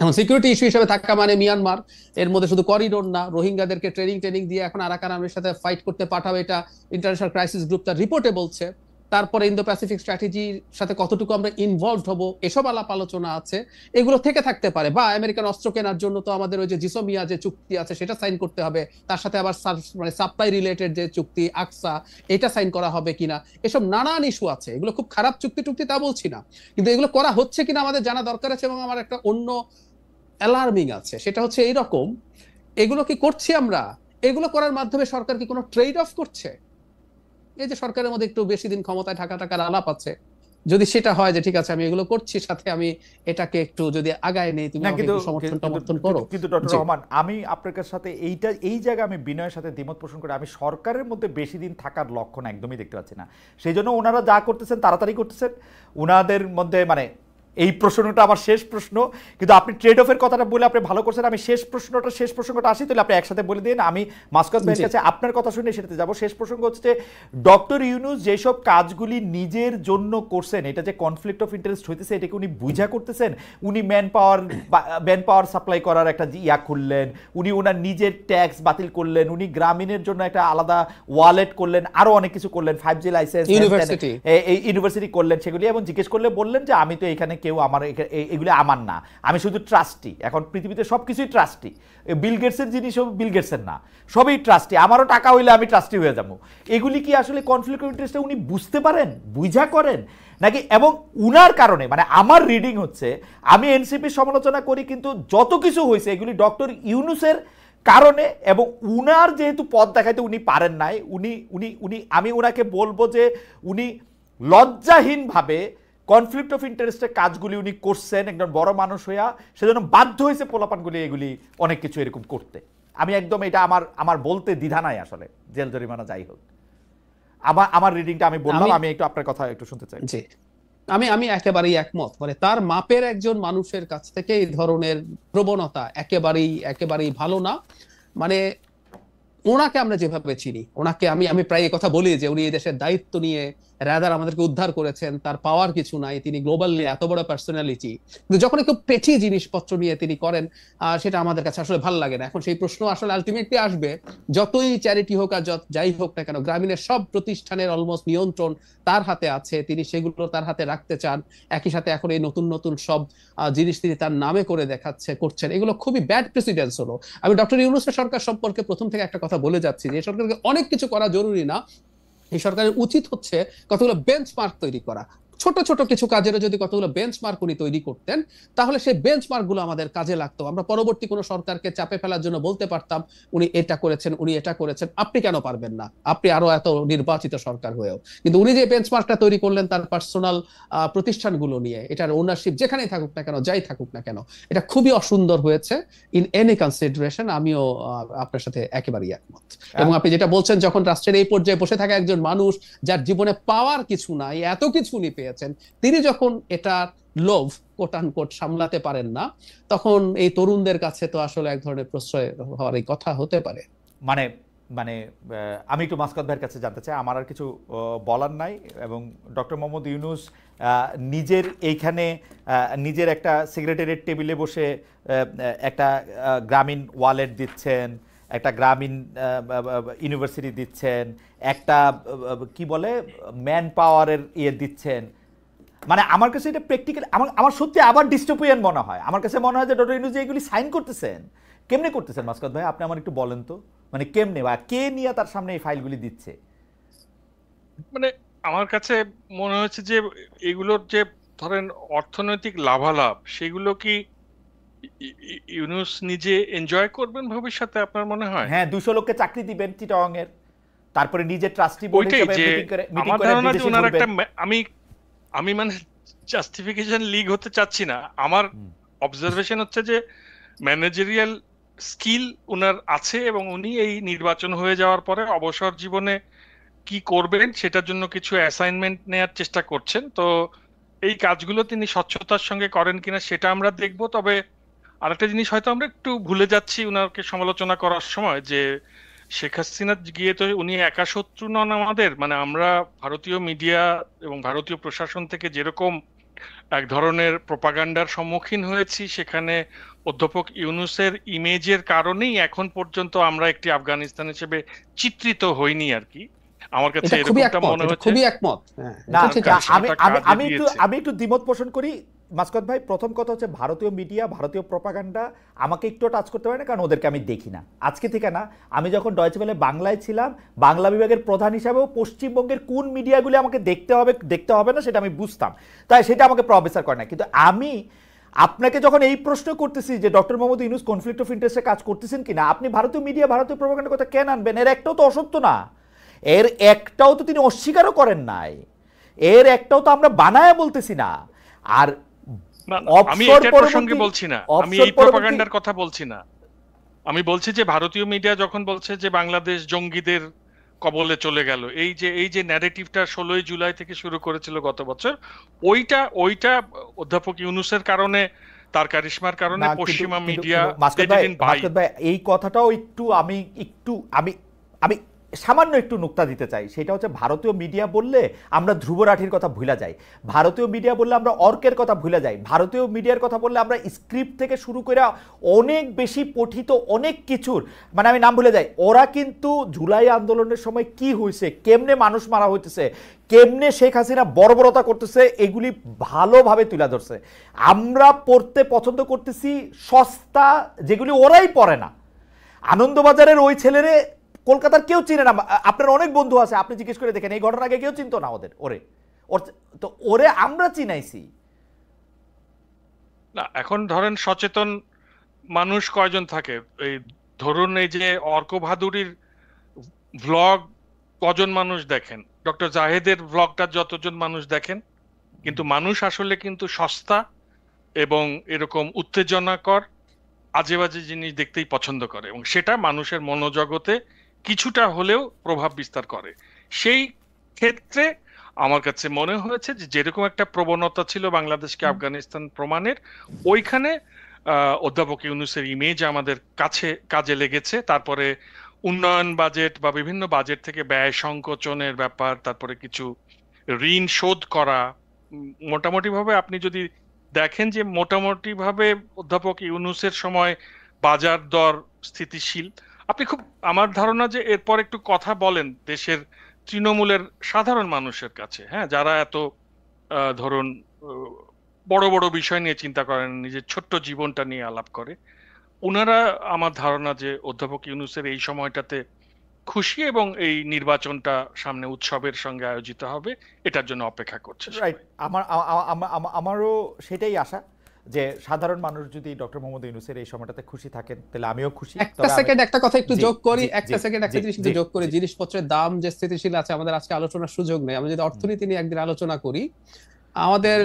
এখন সিকিউরিটি ইস্যু হিসেবে থাকা মানে মিয়ানমার, এর মধ্যে শুধু করিডোর না, রোহিঙ্গাদেরকে ট্রেনিং দিয়ে এখন আরাকান আর্মির সাথে ফাইট করতে পাঠাবে, এটা ইন্টারন্যাশনাল ক্রাইসিস গ্রুপ তার রিপোর্টে বলছে। তারপরে ইন্দো প্যাসিফিক স্ট্র্যাটেজির সাথে কতটুকু আমরা ইনভলভড হব, এসব আলাপ আলোচনা আছে। এগুলো থেকে থাকতে পারে। বা আমেরিকান অস্ত্র কেনার জন্য তো আমাদের ওই যে জিসোমিয়া যে চুক্তি আছে সেটা সাইন করতে হবে, তার সাথে আবার মানে সাপ্লাই রিলেটেড যে চুক্তি আকসা, এটা সাইন করা হবে কিনা, এসব নানান ইস্যু আছে। এগুলো খুব খারাপ চুক্তি তা বলছি না, কিন্তু এগুলো করা হচ্ছে কিনা আমাদের জানা দরকার আছে। এবং আমার একটা অন্য অ্যালার্মিং আছে, সেটা হচ্ছে এইরকম, এগুলো কি করছি আমরা? এগুলো করার মাধ্যমে সরকার কি কোনো ট্রেড অফ করছে? এই যে সরকারের মধ্যে একটু বেশি দিন ক্ষমতায় টাকার আলাপ আছে, যদি সেটা হয় যে ঠিক আছে আমি এগুলো করছি, সাথে আমি এটাকে একটু যদি আগায় নেই, তুমি আমাকে একটু সমর্থন করো। কিন্তু ডক্টর রহমান, আমি আপনার সাথে এই জায়গায় আমি বিনয়ের সাথে দ্বিমত পোষণ করে, আমি সরকারের মধ্যে বেশি দিন থাকার লক্ষণ একদমই দেখতে পাচ্ছি না। সেই জন্য ওনারা যা করতেছেন তাড়াতাড়ি করতেছেন। ওনাদের মধ্যে মানে এই প্রশ্নটা আমার শেষ প্রশ্ন, কিন্তু আপনি ট্রেড অফের কথাটা বলে আপনি ভালো করছেন। আমি শেষ প্রসঙ্গটা আসি, তাহলে আপনি একসাথে বলে দিন। আমি মাসকাত ভাইয়ের কাছে আপনার কথা শুনে সেটাতে যাবো। শেষ প্রসঙ্গ হচ্ছে ডক্টর ইউনূস যেসব কাজগুলি নিজের জন্য করছেন, এটা যে কনফ্লিক্ট অফ ইন্টারেস্ট হইতেছে, এটাকে উনি বুঝা করতেছেন। উনি ম্যান পাওয়ার সাপ্লাই করার একটা ইয়া করলেন, উনি ওনার নিজের ট্যাক্স বাতিল করলেন, উনি গ্রামীণের জন্য একটা আলাদা ওয়ালেট করলেন, আরো অনেক কিছু করলেন, 5G লাইসেন্স, ইউনিভার্সিটি করলেন সেগুলি। এবং জিজ্ঞেস করলে বললেন যে আমি তো এখানে কেউ আমার এগুলো আমার না, আমি শুধু ট্রাস্টি। এখন পৃথিবীতে সবকিছুই ট্রাস্টি, বিল গেটসের জিনিসও বিল গেটসের না, সবই ট্রাস্টি। আমারও টাকা হইলে আমি ট্রাস্টি হয়ে যাবো। এগুলি কি আসলে কনফ্লিক্ট অফ ইন্টারেস্টে উনি বুঝতে পারেন, বুঝা করেন নাকি? এবং উনার কারণে, মানে আমার রিডিং হচ্ছে, আমি এনসিপির সমালোচনা করি, কিন্তু যত কিছু হয়েছে এগুলি ডক্টর ইউনূসের কারণে। এবং উনার যেহেতু পথ দেখাইতে উনি পারেন নাই, আমি উনাকে বলবো যে উনি লজ্জাহীনভাবে কনফ্লিক্ট অফ ইন্টারেস্টের কাজগুলি উনি করছেন একজন বড় মানুষ হইয়া, সেজন্য বাধ্য হয়েছে পোলাপানগুলি এগুলি অনেক কিছু এরকম করতে। আমি একদম এটা আমার বলতে দ্বিধা নাই আসলে, জেল জরিমানা যাই হোক। আমার রিডিংটা আমি বললাম, আমি একটু আপনার কথা একটু শুনতে চাই। জি, আমি একেবারেই একমত। মানে তার মাপের একজন মানুষের কাছ থেকে এই ধরনের প্রবণতা একেবারেই ভালো না। মানে ওনাকে আমরা যেভাবে চিনি, ওনাকে আমি প্রায় কথা বলি যে উনি এই দেশের দায়িত্ব নিয়ে রাদার আমাদেরকে উদ্ধার করেছেন। তার পাওয়ার কিছু নাই, তিনি গ্লোবালি এত বড় পার্সোনালিটি, কিন্তু যখন একটু পেটি জিনিসপত্র নিয়ে তিনি করেন, সেটা আমাদের কাছে আসলে ভালো লাগে না। এখন সেই প্রশ্ন আসলে আলটিমেটলি আসবে, যতই চ্যারিটি হোক আর যাই হোক না কেন, গ্রামীণের সব প্রতিষ্ঠানের অলমোস্ট নিয়ন্ত্রণ তার হাতে আছে, তিনি সেগুলো তার হাতে রাখতে চান। একই সাথে এখন এই নতুন সব জিনিস তিনি তার নামে করে করছেন, এগুলো খুবই ব্যাড প্রেসিডেন্স হলো। আমি ডক্টর ইউনূসের সরকার সম্পর্কে প্রথম থেকে একটা কথা বলে যাচ্ছি যে সরকারকে অনেক কিছু করা জরুরি না, এই সরকারের উচিত হচ্ছে কতগুলো বেঞ্চমার্ক তৈরি করা। ছোট ছোট কিছু কাজেরও যদি কতগুলো বেঞ্চমার্ক উনি তৈরি করতেন, তাহলে সেই বেঞ্চমার্ক গুলো আমাদের কাজে লাগতো। আমরা পরবর্তী কোনো সরকারকে চাপে ফেলার জন্য বলতে পারতাম উনি এটা করেছেন, উনি এটা করেছেন, আপনি কেন পারবেন না, আপনি আরো এত নির্বাচিত সরকার হয়েও। কিন্তু উনি যে বেঞ্চমার্কটা তৈরি করলেন তার পার্সোনাল প্রতিষ্ঠানগুলো নিয়ে, এটার ওনারশিপ যেখানেই থাকুক না কেন, যাই থাকুক না কেন, এটা খুবই অসুন্দর হয়েছে। ইন এনি কনসিডারেশন আমিও আপনার সাথে একেবারেই একমত। এবং আপনি যেটা বলছেন, যখন রাষ্ট্রের এই পর্যায়ে বসে থাকা একজন মানুষ যার জীবনে পাওয়ার কিছু নাই, এত কিছু উনি পেয়েছেন, তিনি যখন এটা লোভ কোট আনকোট সামলাতে পারেন না, তখন এই তরুণদের কাছে তো আসলে এক ধরনের প্রশ্রয় হওয়ার এই কথা হতে পারে। মানে মানে আমি একটু মাসকাত ভাইয়ের কাছে জানতে চাই, আমার আর কিছু বলার নাই। এবং ডক্টর মোহাম্মদ ইউনূস নিজের এইখানে নিজের একটা সেক্রেটারিয়েট টেবিলে বসে একটা গ্রামীণ ওয়ালেট দিচ্ছেন, একটা গ্রামীণ ইউনিভার্সিটি দিচ্ছেন, একটা কি বলে ম্যান পাওয়ারের দিচ্ছেন। মানে আমার কাছে এটা প্র্যাকটিক্যাল, আমার সত্যি আবার ডিস্টোপিয়ান মনে হয়। আমার কাছে মনে হয় যে ডক্টর ইউনূস এগুলি সাইন করতেছেন। কেমনে করতেছেন মাসকাত ভাই, আপনি আমার একটু বলেন তো, মানে কেমনে বা কে নিয়ে তার সামনে এই ফাইলগুলি দিচ্ছে? মানে আমার কাছে মনে হচ্ছে যে এগুলোর যে ধরেন অর্থনৈতিক লাভালাভ, সেগুলো কি ইউনূস নিজে এনজয় করবেন ভবিষ্যতে, আপনার মনে হয়? হ্যাঁ, 200 লোককে চাকরি দিবেন চিটাগং এর, তারপরে নিজে ট্রাস্টি বোর্ড ওইটাই হিসেবে যে মিটিং আমার করে ধারণা যে বিদেশে ওনার একটা ঘুরবেন। আমি আমি মানে জাস্টিফিকেশন লিগ হতে চাচ্ছি না। আমার অবজারভেশন হচ্ছে যে ম্যানেজারিয়াল স্কিল উনার আছে, এবং উনি এই নির্বাচন হয়ে যাওয়ার পরে অবসর জীবনে কি করবেন সেটার জন্য কিছু অ্যাসাইনমেন্ট নেয়ার চেষ্টা করছেন। তো এই কাজগুলো তিনি স্বচ্ছতার সঙ্গে করেন কিনা সেটা আমরা দেখব। তবে আরেকটা জিনিস হয়তো আমরা একটু ভুলে যাচ্ছি উনাকে সমালোচনা করার সময়, যে শেখ হাসিনা গিয়ে তো উনি একা শত্রু নন আমাদের। মানে আমরা ভারতীয় মিডিয়া এবং ভারতীয় প্রশাসন থেকে যেরকম এক ধরনের প্রোপাগান্ডার সম্মুখীন হয়েছি, সেখানে অধ্যাপক ইউনূসের ইমেজের কারণেই এখন পর্যন্ত আমরা একটি আফগানিস্তান হিসেবে চিত্রিত হইনি আর কি। আমার কাছে এটা খুবই এরকমটা একমত, মনে এটা হচ্ছে। খুবই একমত। হ্যাঁ, না, এটা ঠিক আছে। আমি একটু দ্বিমত পোষণ করি মাসকাত ভাই। প্রথম কথা হচ্ছে ভারতীয় মিডিয়া, ভারতীয় প্রপাগান্ডা আমাকে একটু টাচ করতে পারে না, কারণ ওদেরকে আমি দেখি না আজকে থেকে না। আমি যখন ডয়েচে ওয়েলে বাংলায় ছিলাম, বাংলা বিভাগের প্রধান হিসাবেও পশ্চিমবঙ্গের কোন মিডিয়াগুলি আমাকে দেখতে হবে না সেটা আমি বুঝতাম, তাই সেটা আমাকে প্রফেসর করে না। কিন্তু আমি আপনাকে যখন এই প্রশ্ন করতেছি যে doctor Mohammad Yunus conflict of ইন্টারেস্টে কাজ করতেছেন কিনা, আপনি ভারতীয় মিডিয়া, ভারতীয় প্রপাগান্ডার কথা কেন আনবেন? এর একটাও তো অসত্য না, এর একটাও তো তিনি অস্বীকারও করেন নাই, এর একটাও তো আমরা বানায় বলতেছি না। আর আমি এটার প্রসঙ্গে বলছি না, আমি এই প্রপাগান্ডার কথা বলছি না। আমি বলছি যে ভারতীয় মিডিয়া যখন বলছে যে বাংলাদেশ জঙ্গিদের কবলে চলে গেল, এই যে ন্যারেটিভটা 16 জুলাই থেকে শুরু করেছিল গত বছর, ওইটা অধ্যাপক ইউনূসের কারণে, তার কারিশমার কারণে পশ্চিমা মিডিয়া মাসকাত ভাই এই কথাটাও আমি আমি সামান্য একটু নুক্তা দিতে চাই। সেটা হচ্ছে ভারতীয় মিডিয়া বললে আমরা ধ্রুব রাঠির কথা ভুলে যাই, ভারতীয় মিডিয়া বললে আমরা অর্কের কথা ভুলে যাই, ভারতীয় মিডিয়ার কথা বললে আমরা স্ক্রিপ্ট থেকে শুরু করে অনেক বেশি পঠিত অনেক কিছুর মানে আমি নাম ভুলে যাই। ওরা কিন্তু জুলাই আন্দোলনের সময় কি হয়েছে, কেমনে মানুষ মারা হইতেছে, কেমনে শেখ হাসিনা বর্বরতা করতেছে, এগুলি ভালোভাবে তুলে ধরছে। আমরা পড়তে পছন্দ করতেছি সস্তা যেগুলি ওরাই পড়ে না। আনন্দবাজারের ওই ছেলেরে কলকাতার কেউ চিনে না, আপনার অনেক বন্ধু আছে, আপনি জিজ্ঞেস করে দেখেন, এই ঘটনার আগে কেউ চিনতো না ওরে আমরা চিনাইছি না। এখন ধরেন সচেতন মানুষ কয়জন থাকে? এই ধরুন এই যে অর্ক ভাদুরীর ভ্লগ কজন মানুষ দেখেন, ডক্টর জাহেদের ভ্লগটা যতজন মানুষ দেখেন, কিন্তু মানুষ আসলে কিন্তু সস্তা এবং এরকম উত্তেজনাকর আজে বাজে জিনিস দেখতেই পছন্দ করে, এবং সেটা মানুষের মনোজগতে কিছুটা হলেও প্রভাব বিস্তার করে। সেই ক্ষেত্রে আমার কাছে মনে হয়েছে যে যেরকম একটা প্রবণতা ছিল বাংলাদেশকে আফগানিস্তান প্রমাণের, ওইখানে অধ্যাপক ইউনূসের ইমেজ আমাদের কাছে কাজে লেগেছে। তারপরে উন্নয়ন বাজেট বা বিভিন্ন বাজেট থেকে ব্যয় সংকোচনের ব্যাপার, তারপরে কিছু ঋণ শোধ করা, মোটামুটি ভাবে আপনি যদি দেখেন যে মোটামুটি ভাবে অধ্যাপক ইউনূসের সময় বাজার দর স্থিতিশীল। আপনি খুব, আমার ধারণা যে এরপর একটু কথা বলেন দেশের তৃণমূলের সাধারণ মানুষের কাছে, হ্যাঁ, যারা এত ধরুন বড় বড় বিষয় নিয়ে চিন্তা করেন, নিজের ছোট্ট জীবনটা নিয়ে আলাপ করে, ওনারা আমার ধারণা যে অধ্যাপক ইউনূসের এই সময়টাতে খুশি এবং এই নির্বাচনটা সামনে উৎসবের সঙ্গে আয়োজিত হবে এটার জন্য অপেক্ষা করছে রাইট। আমারও সেটাই আশা যে সাধারণ মানুষ যদি ডক্টর মোহাম্মদ ইউনূসের এই সময়টাতে খুশি থাকেন তাহলে আমিও খুশি। একটা সেকেন্ড একটা কথা একটু যোগ করি, একটা জি, সেকেন্ড একটা জিনিস একটু যোগ করি। জিনিসপত্রের দাম যে স্থিতিশীল আছে, আমাদের আজকে আলোচনার সুযোগ নেই। আমরা যদি অর্থনীতি নিয়ে একদিন আলোচনা করি, আমাদের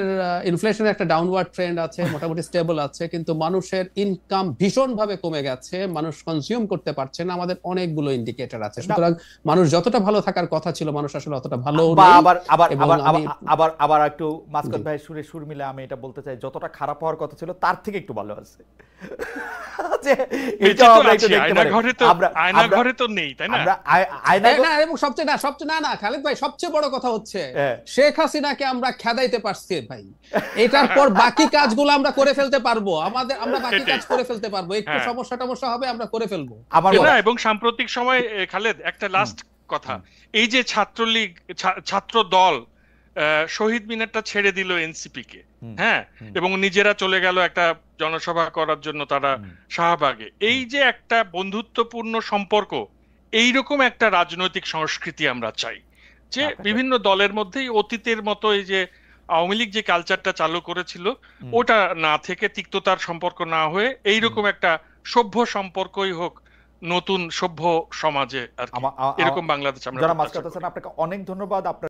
ইনফ্লেশনের একটা ডাউনওয়ার্ড ট্রেন্ড আছে, মোটামুটি স্টেবল আছে, কিন্তু মানুষের ইনকাম ভীষণ ভাবে কমে গেছে, মানুষ কনজিউম করতে পারছে না। আমাদের অনেকগুলো ইন্ডিকেটর আছে। সুতরাং মানুষ যতটা ভালো থাকার কথা ছিল, মানুষ আসলে অতটা ভালো নেই। আবার একটু মাসকাত ভাই সুরে সুর মিলে আমি এটা বলতে চাই, যতটা খারাপ হওয়ার কথা ছিল তার থেকে একটু ভালো আছে। আয়নাঘরে তো নেই, তাই না? এবং সবচেয়ে না খালেদ ভাই, সবচেয়ে বড় কথা হচ্ছে শেখ হাসিনাকে আমরা খেদাইতে পারছি ভাই। এটার পর বাকি কাজগুলো আমরা করে ফেলতে পারবো, আমরা বাকি কাজ করে ফেলতে পারবো। একটু সমস্যা হবে, আমরা করে ফেলবো। এবং সাম্প্রতিক সময় খালেদ একটা লাস্ট কথা, এই যে ছাত্রলীগ ছাত্র দল শহীদ মিনারটা ছেড়ে দিল এনসিপি কে, হ্যাঁ, এবং নিজেরা চলে গেল একটা জনসভা করার জন্য তারা শাহবাগে। এই যে একটা বন্ধুত্বপূর্ণ সম্পর্ক, এইরকম একটা রাজনৈতিক সংস্কৃতি আমরা চাই, যে বিভিন্ন দলের মধ্যেই অতীতের মতো এই যে আওয়ামী লীগ যে কালচারটা চালু করেছিল ওটা না থেকে, তিক্ততার সম্পর্ক না হয়ে এইরকম একটা সভ্য সম্পর্কই হোক নতুন সভ্য সমাজে আর কি। এরকম বাংলাদেশ আমরা। যারা মাসকাত হাসান, আপনাকে অনেক ধন্যবাদ। আপনার